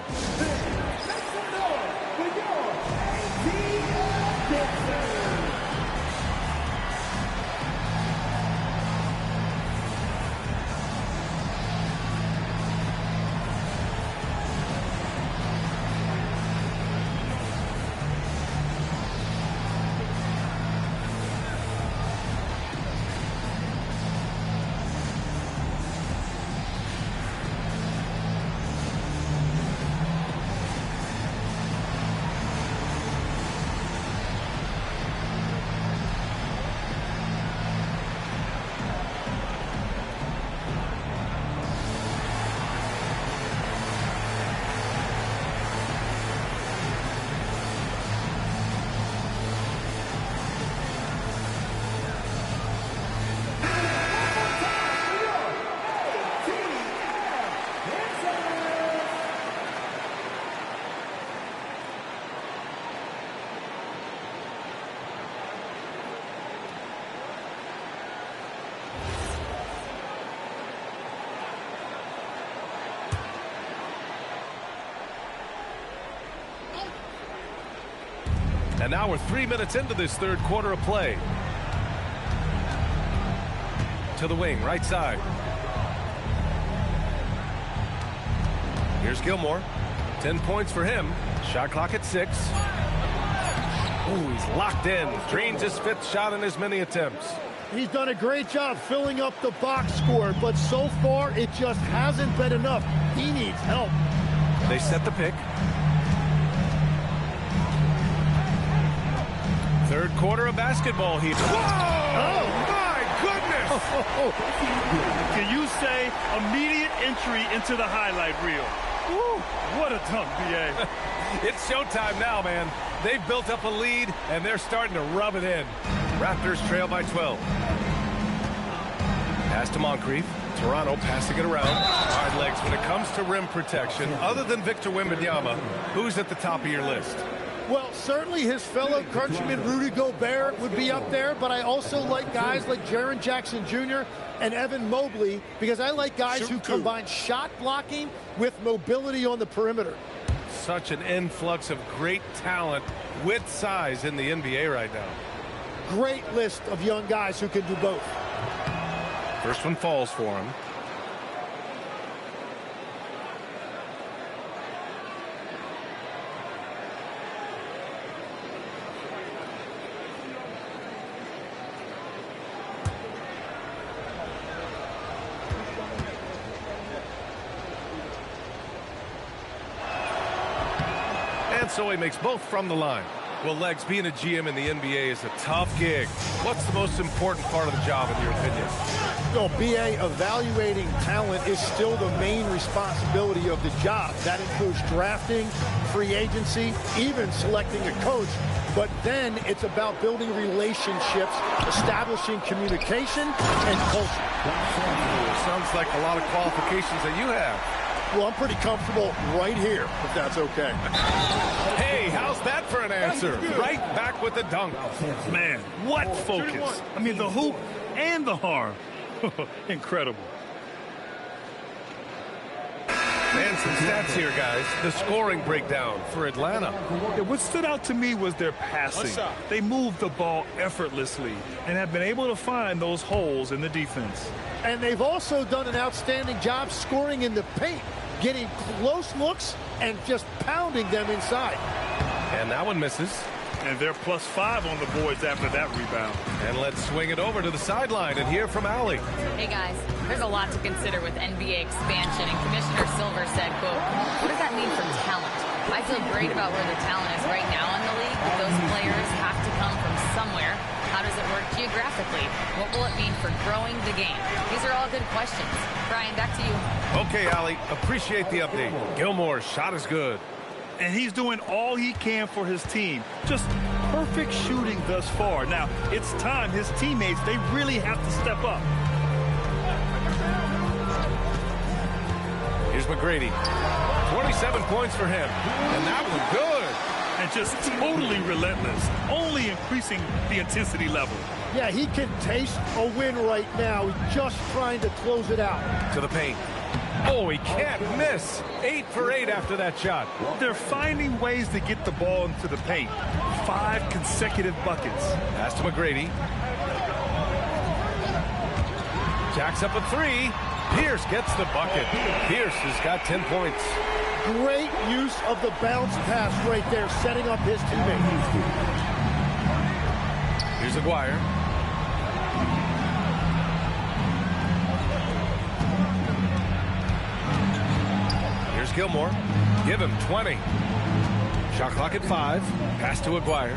And now we're 3 minutes into this third quarter of play. To the wing, right side. Here's Gilmore. 10 points for him. Shot clock at 6. Ooh, he's locked in. Drains his 5th shot in as many attempts. He's done a great job filling up the box score, but so far it just hasn't been enough. He needs help. They set the pick. Third quarter of basketball here. Whoa! Oh, my goodness! Can you say immediate entry into the highlight reel? Woo, what a dunk, B.A. It's showtime now, man. They've built up a lead, and they're starting to rub it in. Raptors trail by 12. Pass to Moncrief. Toronto passing it around. Hard legs when it comes to rim protection. Other than Victor Wembanyama, who's at the top of your list? Well, certainly his fellow countryman Rudy Gobert would be up there, but I also like guys like Jaren Jackson Jr. and Evan Mobley because I like guys who combine shot blocking with mobility on the perimeter. Such an influx of great talent with size in the NBA right now. Great list of young guys who can do both. First one falls for him. So he makes both from the line. Well, Legs, being a GM in the NBA is a tough gig. What's the most important part of the job, in your opinion? Well, BA, evaluating talent is still the main responsibility of the job. That includes drafting, free agency, even selecting a coach. But then it's about building relationships, establishing communication, and culture. Sounds like a lot of qualifications that you have. Well, I'm pretty comfortable right here, if that's okay. Hey, how's that for an answer? Right back with the dunk. Man, what focus. I mean, the hoop and the harm. Incredible. And some stats here, guys. The scoring breakdown for Atlanta. What stood out to me was their passing. They moved the ball effortlessly and have been able to find those holes in the defense. And they've also done an outstanding job scoring in the paint, getting close looks and just pounding them inside. And that one misses. And they're +5 on the boards after that rebound. And let's swing it over to the sideline and hear from Allie. Hey, guys, there's a lot to consider with NBA expansion, and Commissioner Silver said, quote, what does that mean for talent? I feel great about where the talent is right now in the league, but those players have to come from somewhere. How does it work geographically? What will it mean for growing the game? These are all good questions. Brian, back to you. Okay, Allie, appreciate the update. Gilmore's shot is good. And he's doing all he can for his team. Just perfect shooting thus far. Now, it's time his teammates, they really have to step up. Here's McGrady. 27 points for him. And that was good. And just totally relentless, only increasing the intensity level. Yeah, he can taste a win right now. He's just trying to close it out. To the paint. Oh, he can't miss. 8 for 8 after that shot. They're finding ways to get the ball into the paint. 5 consecutive buckets. Pass to McGrady. Jacks up a 3. Pierce gets the bucket. Pierce has got 10 points. Great use of the bounce pass right there, setting up his teammate. Here's Aguirre. Here's Gilmore. Give him 20. Shot clock at 5. Pass to Aguirre.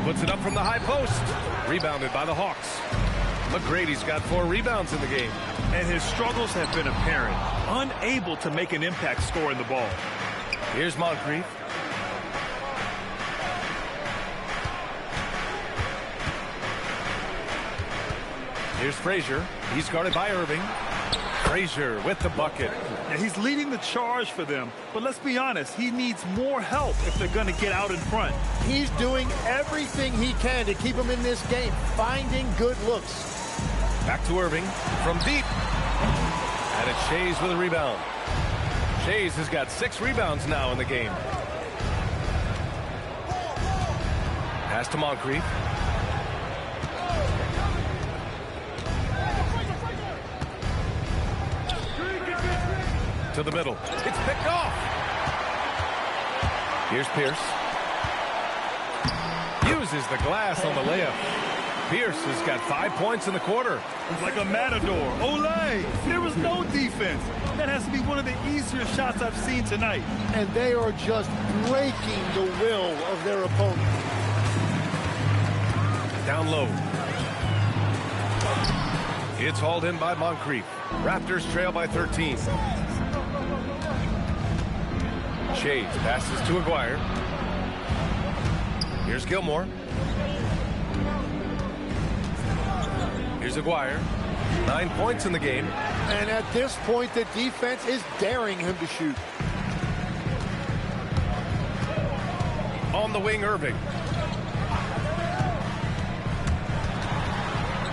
Puts it up from the high post. Rebounded by the Hawks. McGrady's got 4 rebounds in the game. And his struggles have been apparent. Unable to make an impact scoring the ball. Here's Moncrief. Here's Frazier. He's guarded by Irving. Frazier with the bucket. Yeah, he's leading the charge for them. But let's be honest, he needs more help if they're going to get out in front. He's doing everything he can to keep them in this game, finding good looks. Back to Irving from deep. And it's Shays with a rebound. Shays has got 6 rebounds now in the game. Pass to Moncrief. To the middle. It's picked off. Here's Pierce. Uses the glass on the layup. Pierce has got 5 points in the quarter. Like a matador. Olay! There was no defense. That has to be one of the easier shots I've seen tonight. And they are just breaking the will of their opponent. Down low. It's hauled in by Moncrief. Raptors trail by 13. Shays passes to Aguirre. Here's Gilmore. Here's Aguirre. 9 points in the game. And at this point, the defense is daring him to shoot. On the wing, Irving.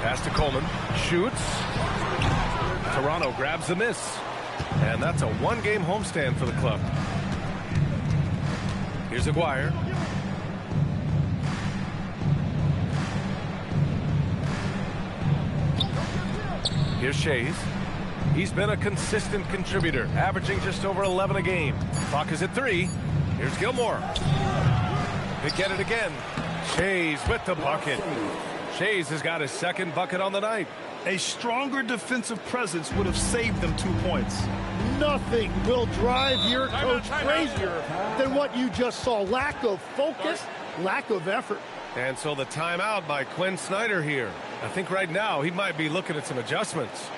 Pass to Coleman. Shoots. Toronto grabs the miss. And that's a 1-game homestand for the club. Here's Aguirre. Here's Shays. He's been a consistent contributor, averaging just over 11 a game. Clock is at 3. Here's Gilmore. They get it again. Shays with the bucket. Shays has got his 2nd bucket on the night. A stronger defensive presence would have saved them 2 points. Nothing will drive your coach crazier than what you just saw. Lack of focus, lack of effort. And so the timeout by Quinn Snyder here. I think right now he might be looking at some adjustments.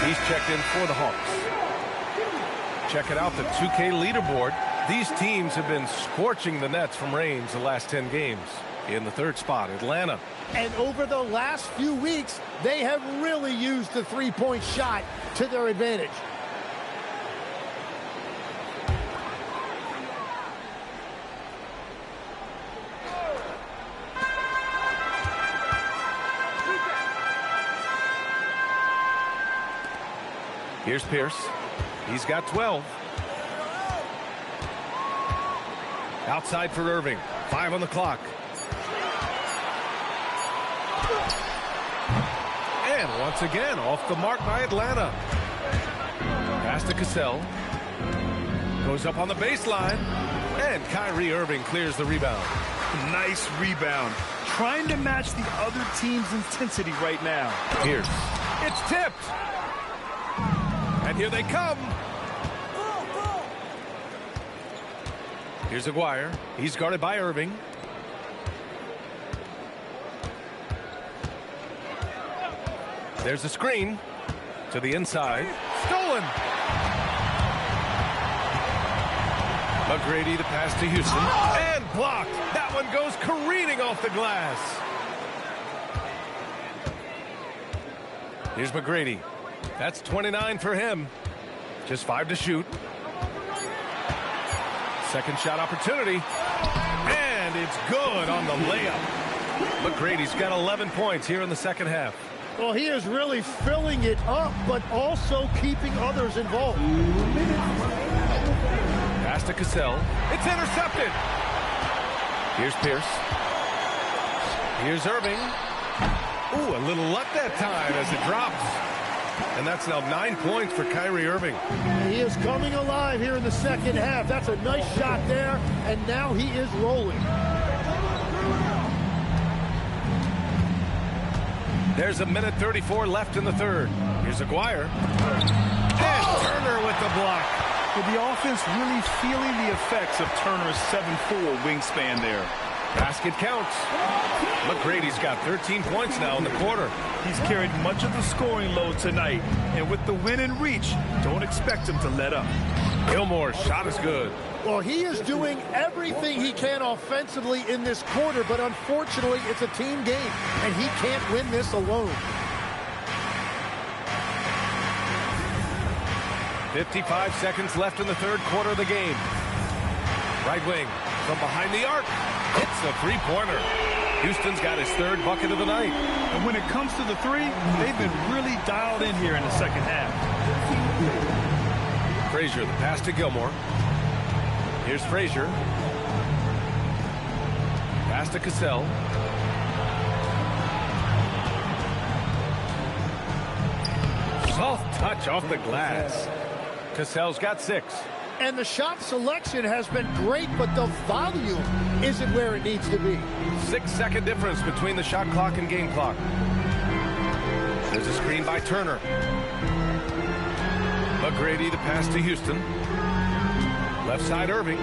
He's checked in for the Hawks. Check it out, the 2K leaderboard. These teams have been scorching the nets from range the last 10 games. In the third spot, Atlanta. And over the last few weeks, they have really used the three-point shot to their advantage. Here's Pierce. He's got 12. Outside for Irving. 5 on the clock. And once again, off the mark by Atlanta. Pass to Cassell. Goes up on the baseline. And Kyrie Irving clears the rebound. Nice rebound. Trying to match the other team's intensity right now. Pierce. It's tipped. And here they come. Here's Aguirre. He's guarded by Irving. There's a screen to the inside. Stolen. McGrady, the pass to Houston. And blocked. That one goes careening off the glass. Here's McGrady. That's 29 for him. Just 5 to shoot. Second shot opportunity. And it's good on the layup. McGrady's got 11 points here in the second half. Well, he is really filling it up, but also keeping others involved. Pass to Cassell. It's intercepted. Here's Pierce. Here's Irving. Ooh, a little luck that time as it drops. And that's now 9 points for Kyrie Irving. He is coming alive here in the second half. That's a nice shot there, and now he is rolling. There's a minute 34 left in the third. Here's Aguirre. And Turner with the block. With the offense really feeling the effects of Turner's 7'4" wingspan there. Basket counts. McGrady's got 13 points now in the quarter. He's carried much of the scoring load tonight. And with the win in reach, don't expect him to let up. Gilmore's shot is good. Well, he is doing everything he can offensively in this quarter, but unfortunately, it's a team game, and he can't win this alone. 55 seconds left in the third quarter of the game. Right wing from behind the arc. Hits the three-pointer. Houston's got his third bucket of the night. And when it comes to the three, they've been really dialed in here in the second half. Frazier, the pass to Gilmore. Here's Frazier. Pass to Cassell. Soft touch off the glass. Cassell's got 6. And the shot selection has been great, but the volume isn't where it needs to be. 6-second difference between the shot clock and game clock. There's a screen by Turner. McGrady, the pass to Houston. Left side Irving.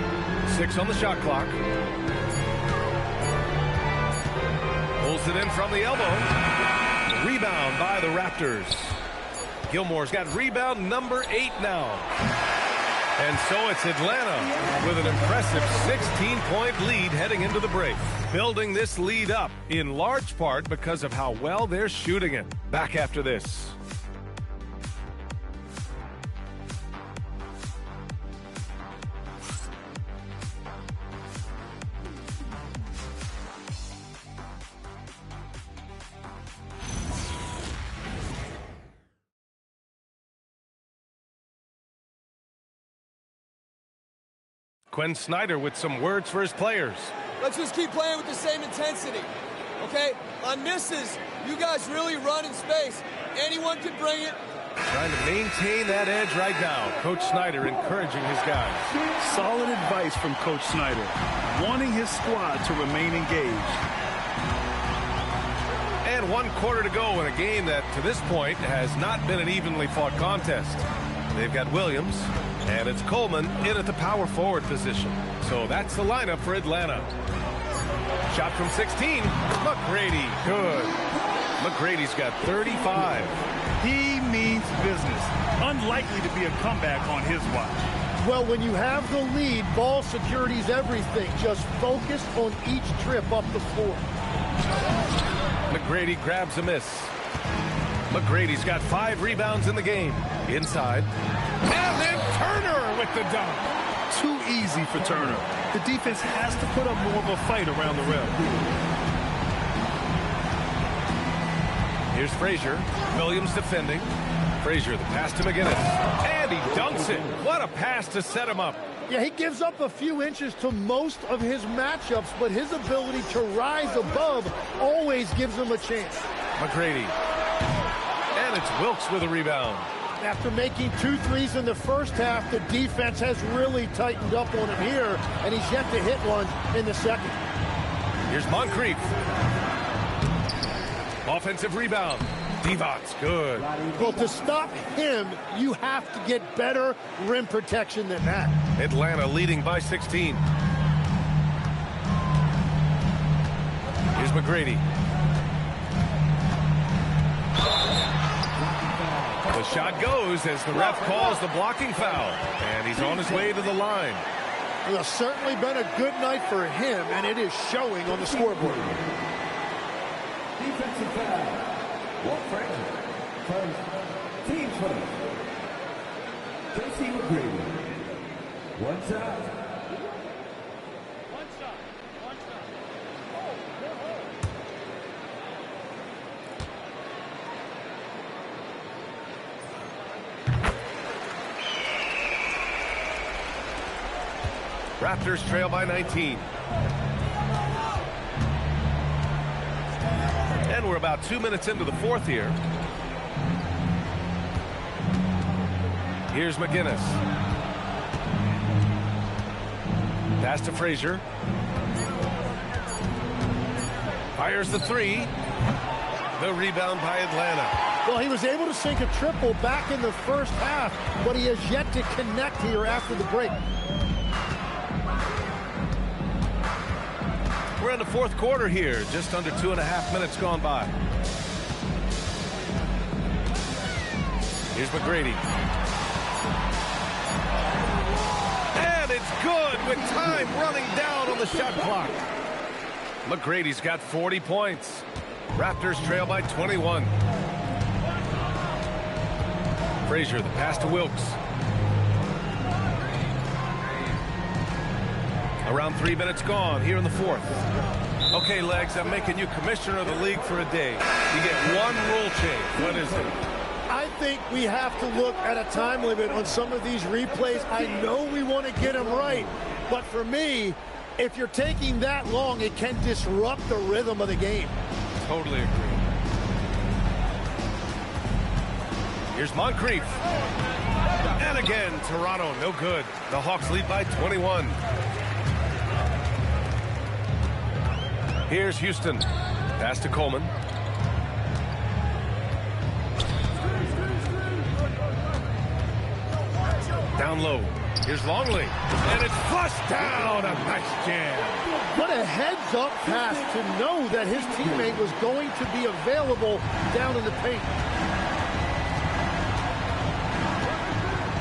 6 on the shot clock. Pulls it in from the elbow. Rebound by the Raptors. Gilmore's got rebound number 8 now. And so it's Atlanta with an impressive 16-point lead heading into the break. Building this lead up in large part because of how well they're shooting it. Back after this. Quinn Snyder with some words for his players. Let's just keep playing with the same intensity, okay? On misses, you guys really run in space. Anyone can bring it. Trying to maintain that edge right now. Coach Snyder encouraging his guys. Solid advice from Coach Snyder, wanting his squad to remain engaged. And 1 quarter to go in a game that, to this point, has not been an evenly fought contest. They've got Williams, and it's Coleman in at the power forward position. So that's the lineup for Atlanta. Shot from 16. McGrady, good. McGrady's got 35. He means business. Unlikely to be a comeback on his watch. Well, when you have the lead, ball security's everything. Just focus on each trip up the floor. McGrady grabs a miss. McGrady's got 5 rebounds in the game. Inside. And then Turner with the dunk. Too easy for Turner. The defense has to put up more of a fight around the rim. Here's Frazier. Williams defending. Frazier, the pass to McGinnis. And he dunks it. What a pass to set him up. Yeah, he gives up a few inches to most of his matchups, but his ability to rise above always gives him a chance. McGrady. And it's Wilkes with a rebound. After making 2 threes in the first half, the defense has really tightened up on him here, and he's yet to hit one in the second. Here's Moncrief. Offensive rebound. Divac's good. Well, to stop him, you have to get better rim protection than that. Atlanta leading by 16. Here's McGrady. The shot goes as the ref calls the blocking foul. And he's on his way to the line. It has certainly been a good night for him, and it is showing on the scoreboard. Defensive foul. Walt Frazier. First, team first. Casey McGrady. One shot. Raptors trail by 19. And we're about 2 minutes into the fourth here. Here's McGinnis. Pass to Frazier. Fires the 3. The rebound by Atlanta. Well, he was able to sink a triple back in the first half, but he has yet to connect here after the break. We're in the fourth quarter here, just under 2.5 minutes gone by. Here's McGrady. And it's good with time running down on the shot clock. McGrady's got 40 points. Raptors trail by 21. Frazier, the pass to Wilkes. Around 3 minutes gone here in the fourth. Okay, Legs, I'm making you commissioner of the league for a day. You get one rule change. What is it? I think we have to look at a time limit on some of these replays. I know we want to get them right, but for me, if you're taking that long, it can disrupt the rhythm of the game. Totally agree. Here's Moncrief. And again, Toronto, no good. The Hawks lead by 21. Here's Houston. Pass to Coleman. Down low. Here's Longley. And it's flushed down. A nice jam. What a heads-up pass to know that his teammate was going to be available down in the paint.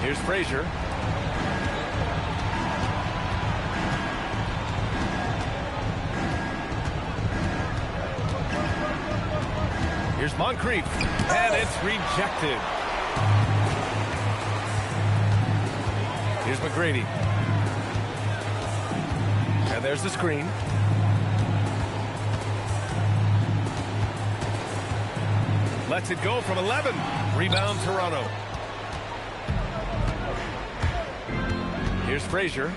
Here's Frazier. Here's Moncrief, and it's rejected. Here's McGrady. And there's the screen. Lets it go from 11. Rebound, Toronto. Here's Frazier.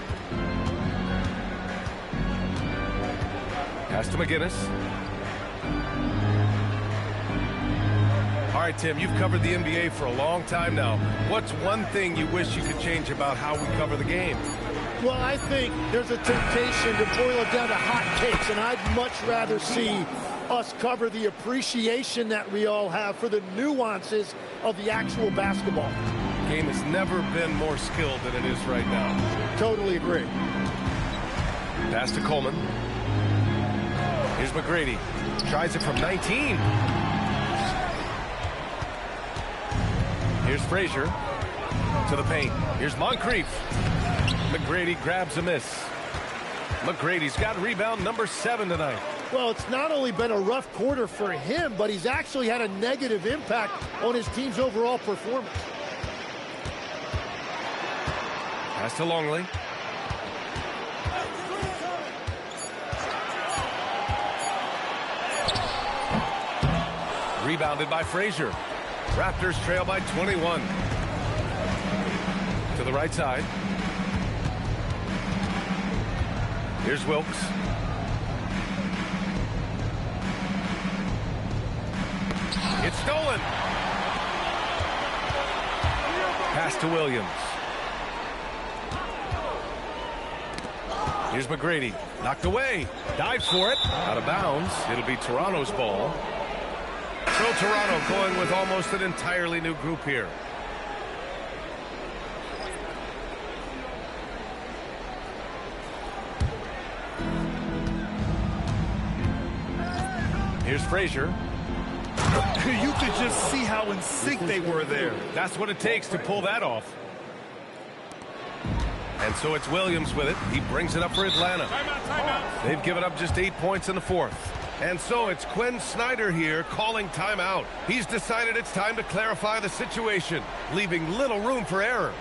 Pass to McGinnis. All right, Tim, you've covered the NBA for a long time now. What's one thing you wish you could change about how we cover the game? Well, I think there's a temptation to boil it down to hot cakes, and I'd much rather see us cover the appreciation that we all have for the nuances of the actual basketball. The game has never been more skilled than it is right now. Totally agree. Pass to Coleman. Here's McGrady. Tries it from 19. Here's Frazier to the paint. Here's Moncrief. McGrady grabs a miss. McGrady's got rebound number 7 tonight. Well, it's not only been a rough quarter for him, but he's actually had a negative impact on his team's overall performance. Pass to Longley. Rebounded by Frazier. Raptors trail by 21. To the right side. Here's Wilkes. It's stolen. Pass to Williams. Here's McGrady. Knocked away. Dives for it. Out of bounds. It'll be Toronto's ball. So Toronto going with almost an entirely new group here. Here's Frazier. You could just see how in sync they were there. That's what it takes to pull that off. And so it's Williams with it. He brings it up for Atlanta. Timeout. They've given up just 8 points in the fourth. And so it's Quinn Snyder here calling timeout. He's decided it's time to clarify the situation, leaving little room for error.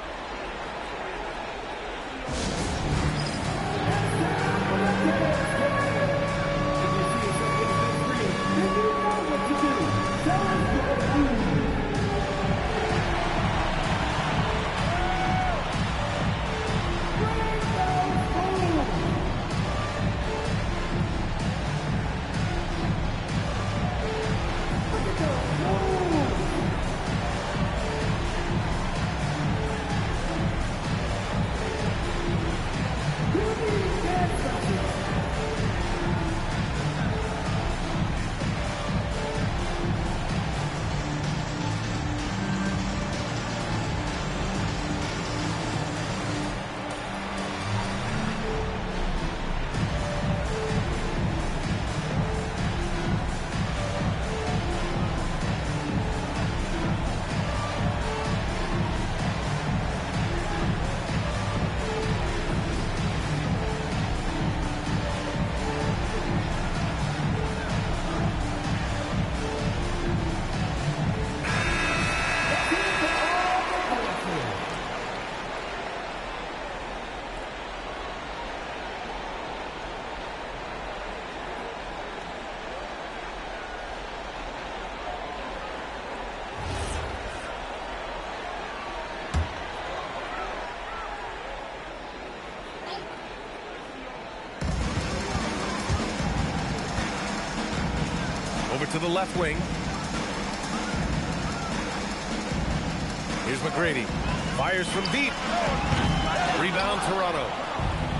To the left wing. Here's McGrady. Fires from deep. Rebound, Toronto.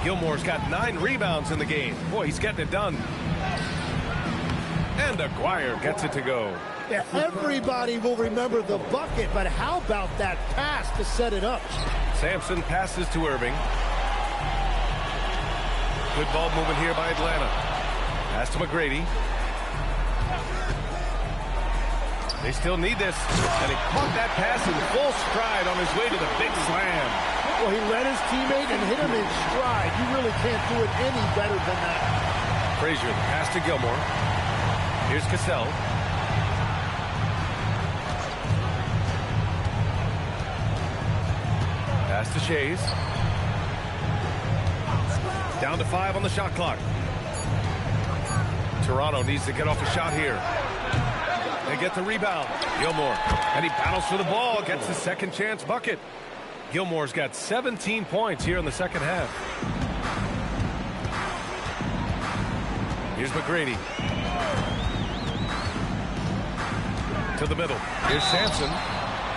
Gilmore's got 9 rebounds in the game. Boy, he's getting it done. And Aguirre gets it to go. Yeah, everybody will remember the bucket, but how about that pass to set it up? Sampson passes to Irving. Good ball movement here by Atlanta. Pass to McGrady. They still need this, and he caught that pass in full stride on his way to the big slam. Well, he led his teammate and hit him in stride. You really can't do it any better than that. Frazier, the pass to Gilmore. Here's Cassell. Pass to Shays. Down to 5 on the shot clock. Toronto needs to get off a shot here. They get the rebound. Gilmore. And he battles for the ball. Gets the second chance bucket. Gilmore's got 17 points here in the second half. Here's McGrady. To the middle. Here's Sampson.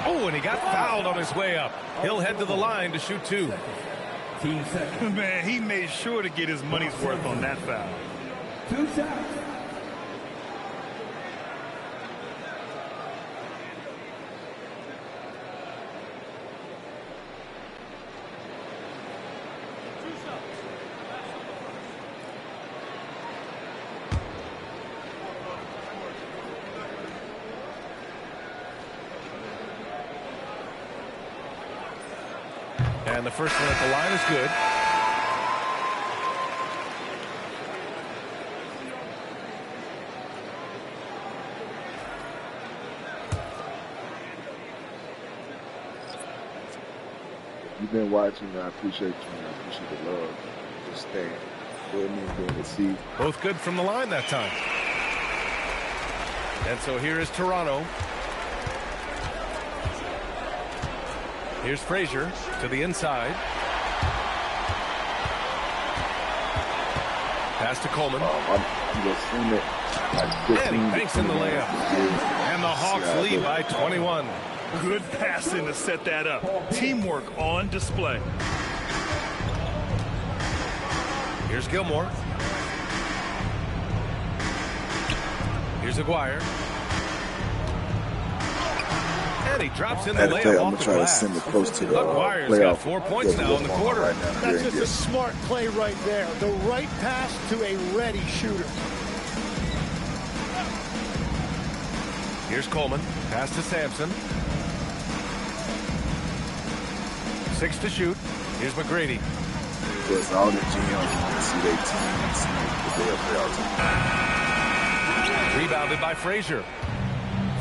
Oh, and he got fouled on his way up. He'll head to the line to shoot 2. Man, he made sure to get his money's worth on that foul. 2 shots. And the first one at the line is good. You've been watching, I appreciate you, man. I appreciate the love. Just staying with me, being able to see. Both good from the line that time. And so here is Toronto. Here's Frazier to the inside. Pass to Coleman. And he banks in the layup. And the Hawks lead by 21. Good passing to set that up. Teamwork on display. Here's Gilmore. Here's Aguirre. And he drops in the layup off the glass. Aguirre's got 4 points now in the quarter. That's just a smart play right there. The right pass to a ready shooter. Here's Coleman. Pass to Sampson. 6 to shoot. Here's McGrady. Because all the GMs want to see their team and see the day of playoffs. Rebounded by Frazier.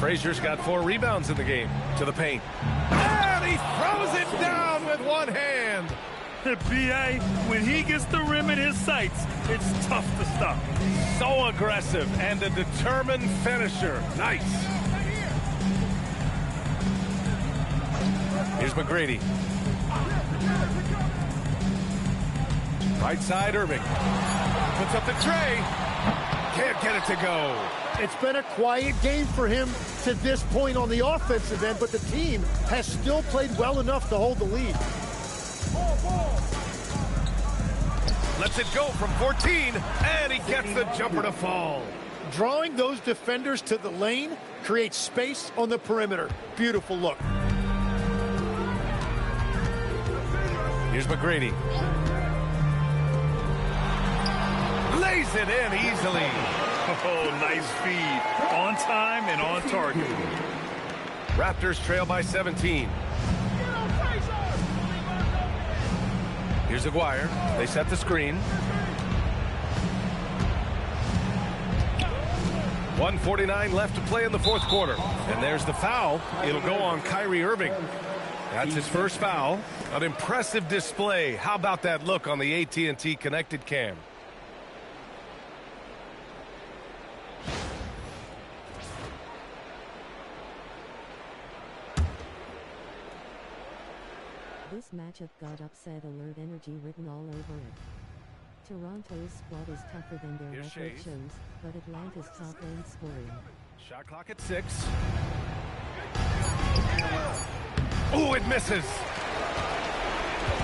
Frazier's got 4 rebounds in the game. To the paint. And he throws it down with one hand. B.A., when he gets the rim in his sights, it's tough to stop. So aggressive and a determined finisher. Nice. Here's McGrady. Right side, Irving. Puts up the tray. Can't get it to go. It's been a quiet game for him to this point on the offensive end, but the team has still played well enough to hold the lead. Lets it go from 14, and he gets the jumper to fall. Drawing those defenders to the lane creates space on the perimeter. Beautiful look. Here's McGrady. Lays it in easily. Oh, nice feed. On time and on target. Raptors trail by 17. Here's Aguirre. They set the screen. 1:49 left to play in the fourth quarter. And there's the foul. It'll go on Kyrie Irving. That's his first foul. An impressive display. How about that look on the AT&T connected cam? This matchup got upset alert energy written all over it. Toronto's squad is tougher than their record shows, but Atlanta's top end scoring. Shot clock at 6. Oh, it misses.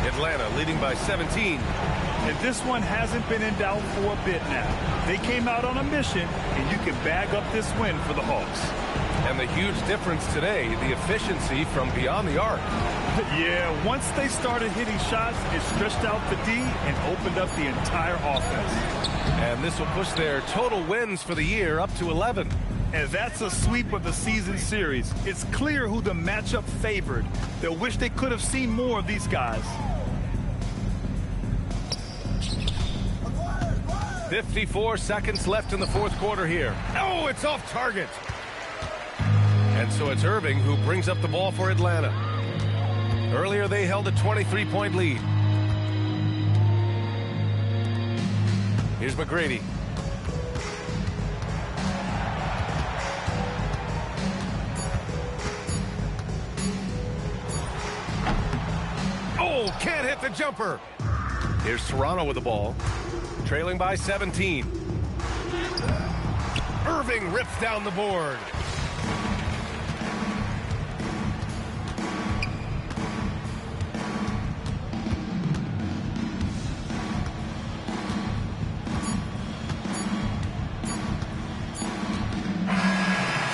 Atlanta leading by 17. And this one hasn't been in doubt for a bit now. They came out on a mission, and you can bag up this win for the Hawks. And the huge difference today, the efficiency from beyond the arc. Yeah, once they started hitting shots, it stretched out the D and opened up the entire offense. And this will push their total wins for the year up to 11. And that's a sweep of the season series. It's clear who the matchup favored. They'll wish they could have seen more of these guys. 54 seconds left in the fourth quarter here. Oh, it's off target. And so it's Irving who brings up the ball for Atlanta. Earlier, they held a 23-point lead. Here's McGrady. Oh, can't hit the jumper. Here's Toronto with the ball, trailing by 17. Irving rips down the board.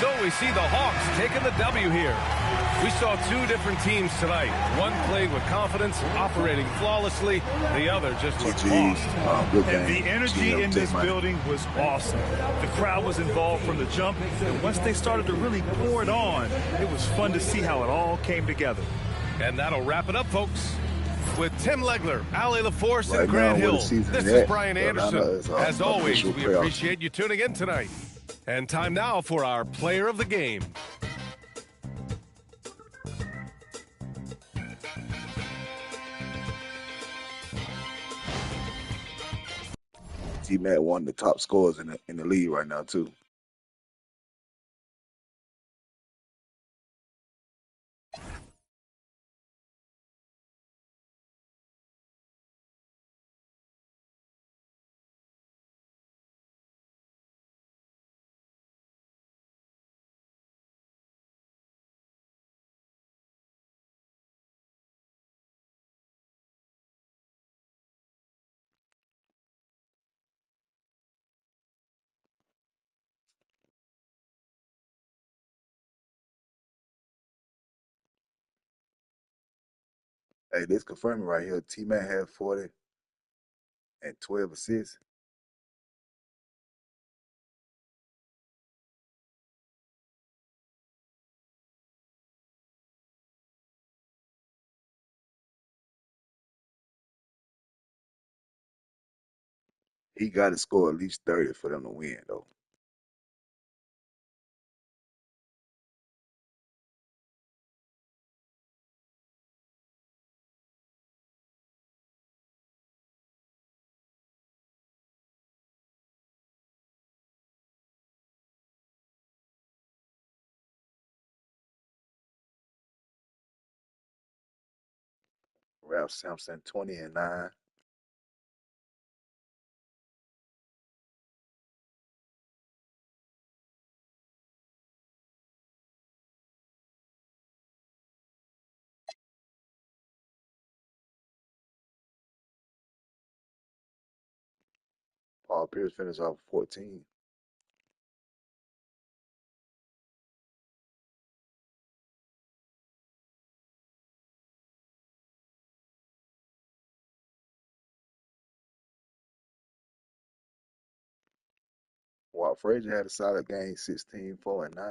So we see the Hawks taking the W here. We saw two different teams tonight. One played with confidence, operating flawlessly. The other just looked lost. And the energy in this building was awesome. The crowd was involved from the jump, and once they started to really pour it on, it was fun to see how it all came together. And that'll wrap it up, folks. With Tim Legler, Ali LaForce, and Grant Hill, this is Brian Anderson. As always, we appreciate you tuning in tonight. And time now for our player of the game. T-Mac one of the top scorers in the league right now, too. Hey, this confirming right here. T-Mac had 40 and 12 assists. He got to score at least 30 for them to win, though. Ralph Sampson, 20 and 9. Paul Pierce finished off 14. Walt Frazier had a solid game, 16, 4 and 9.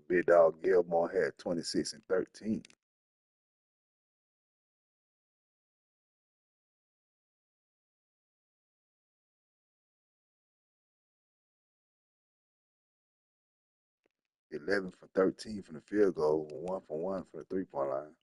Big Dog Gilmore had 26 and 13. $11 for 13 from the field goal, 1 for 1 for the three-point line.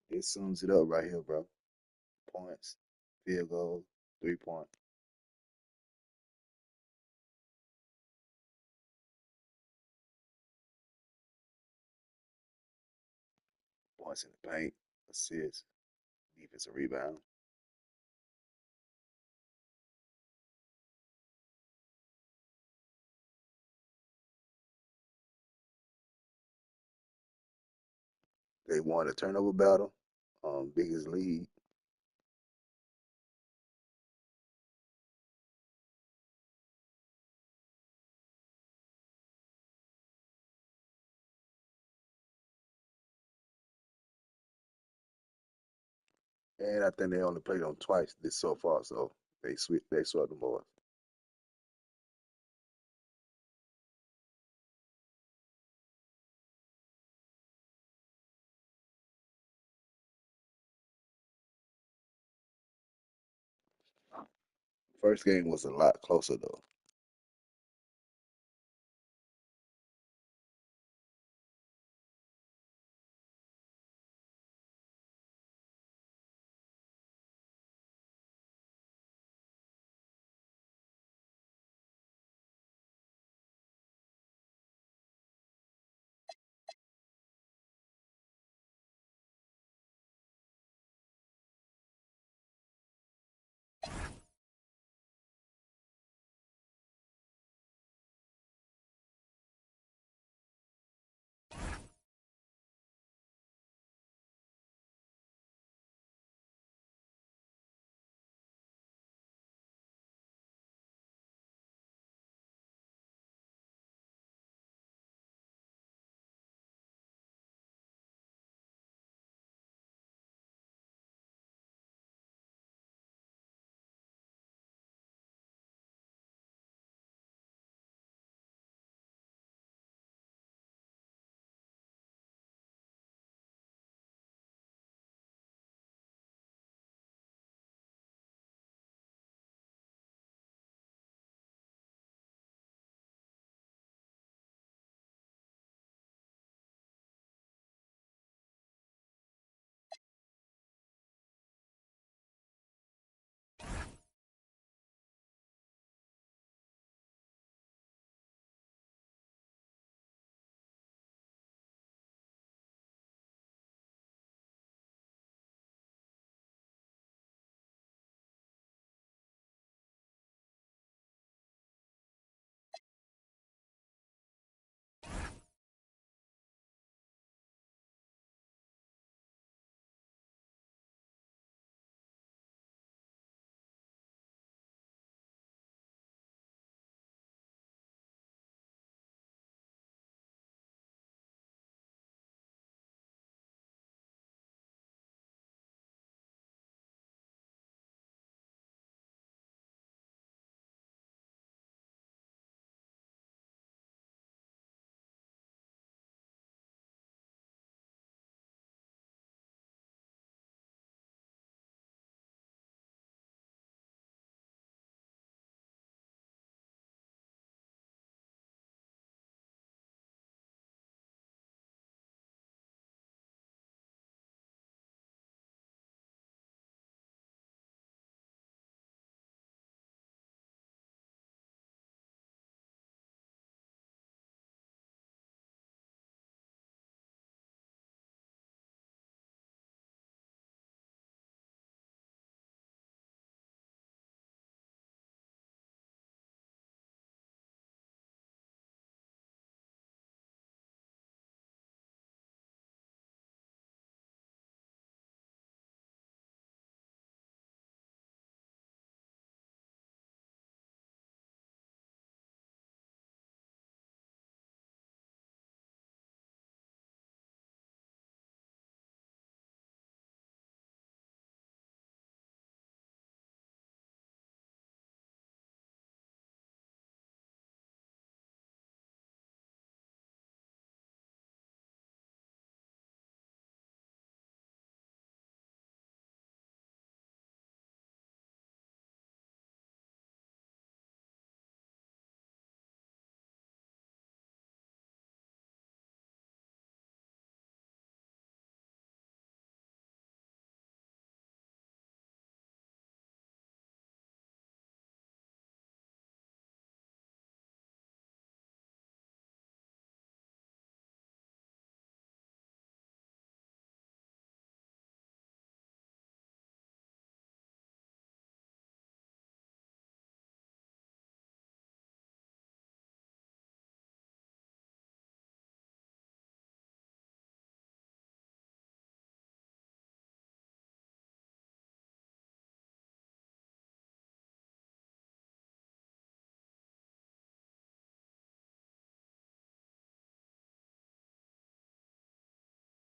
It sums it up right here, bro. Points, field goal, 3-point. Points in the paint, assists, defensive rebound. They won a turnover battle, biggest lead. And I think they only played them twice this so far, so they swept them boys. First game was a lot closer though.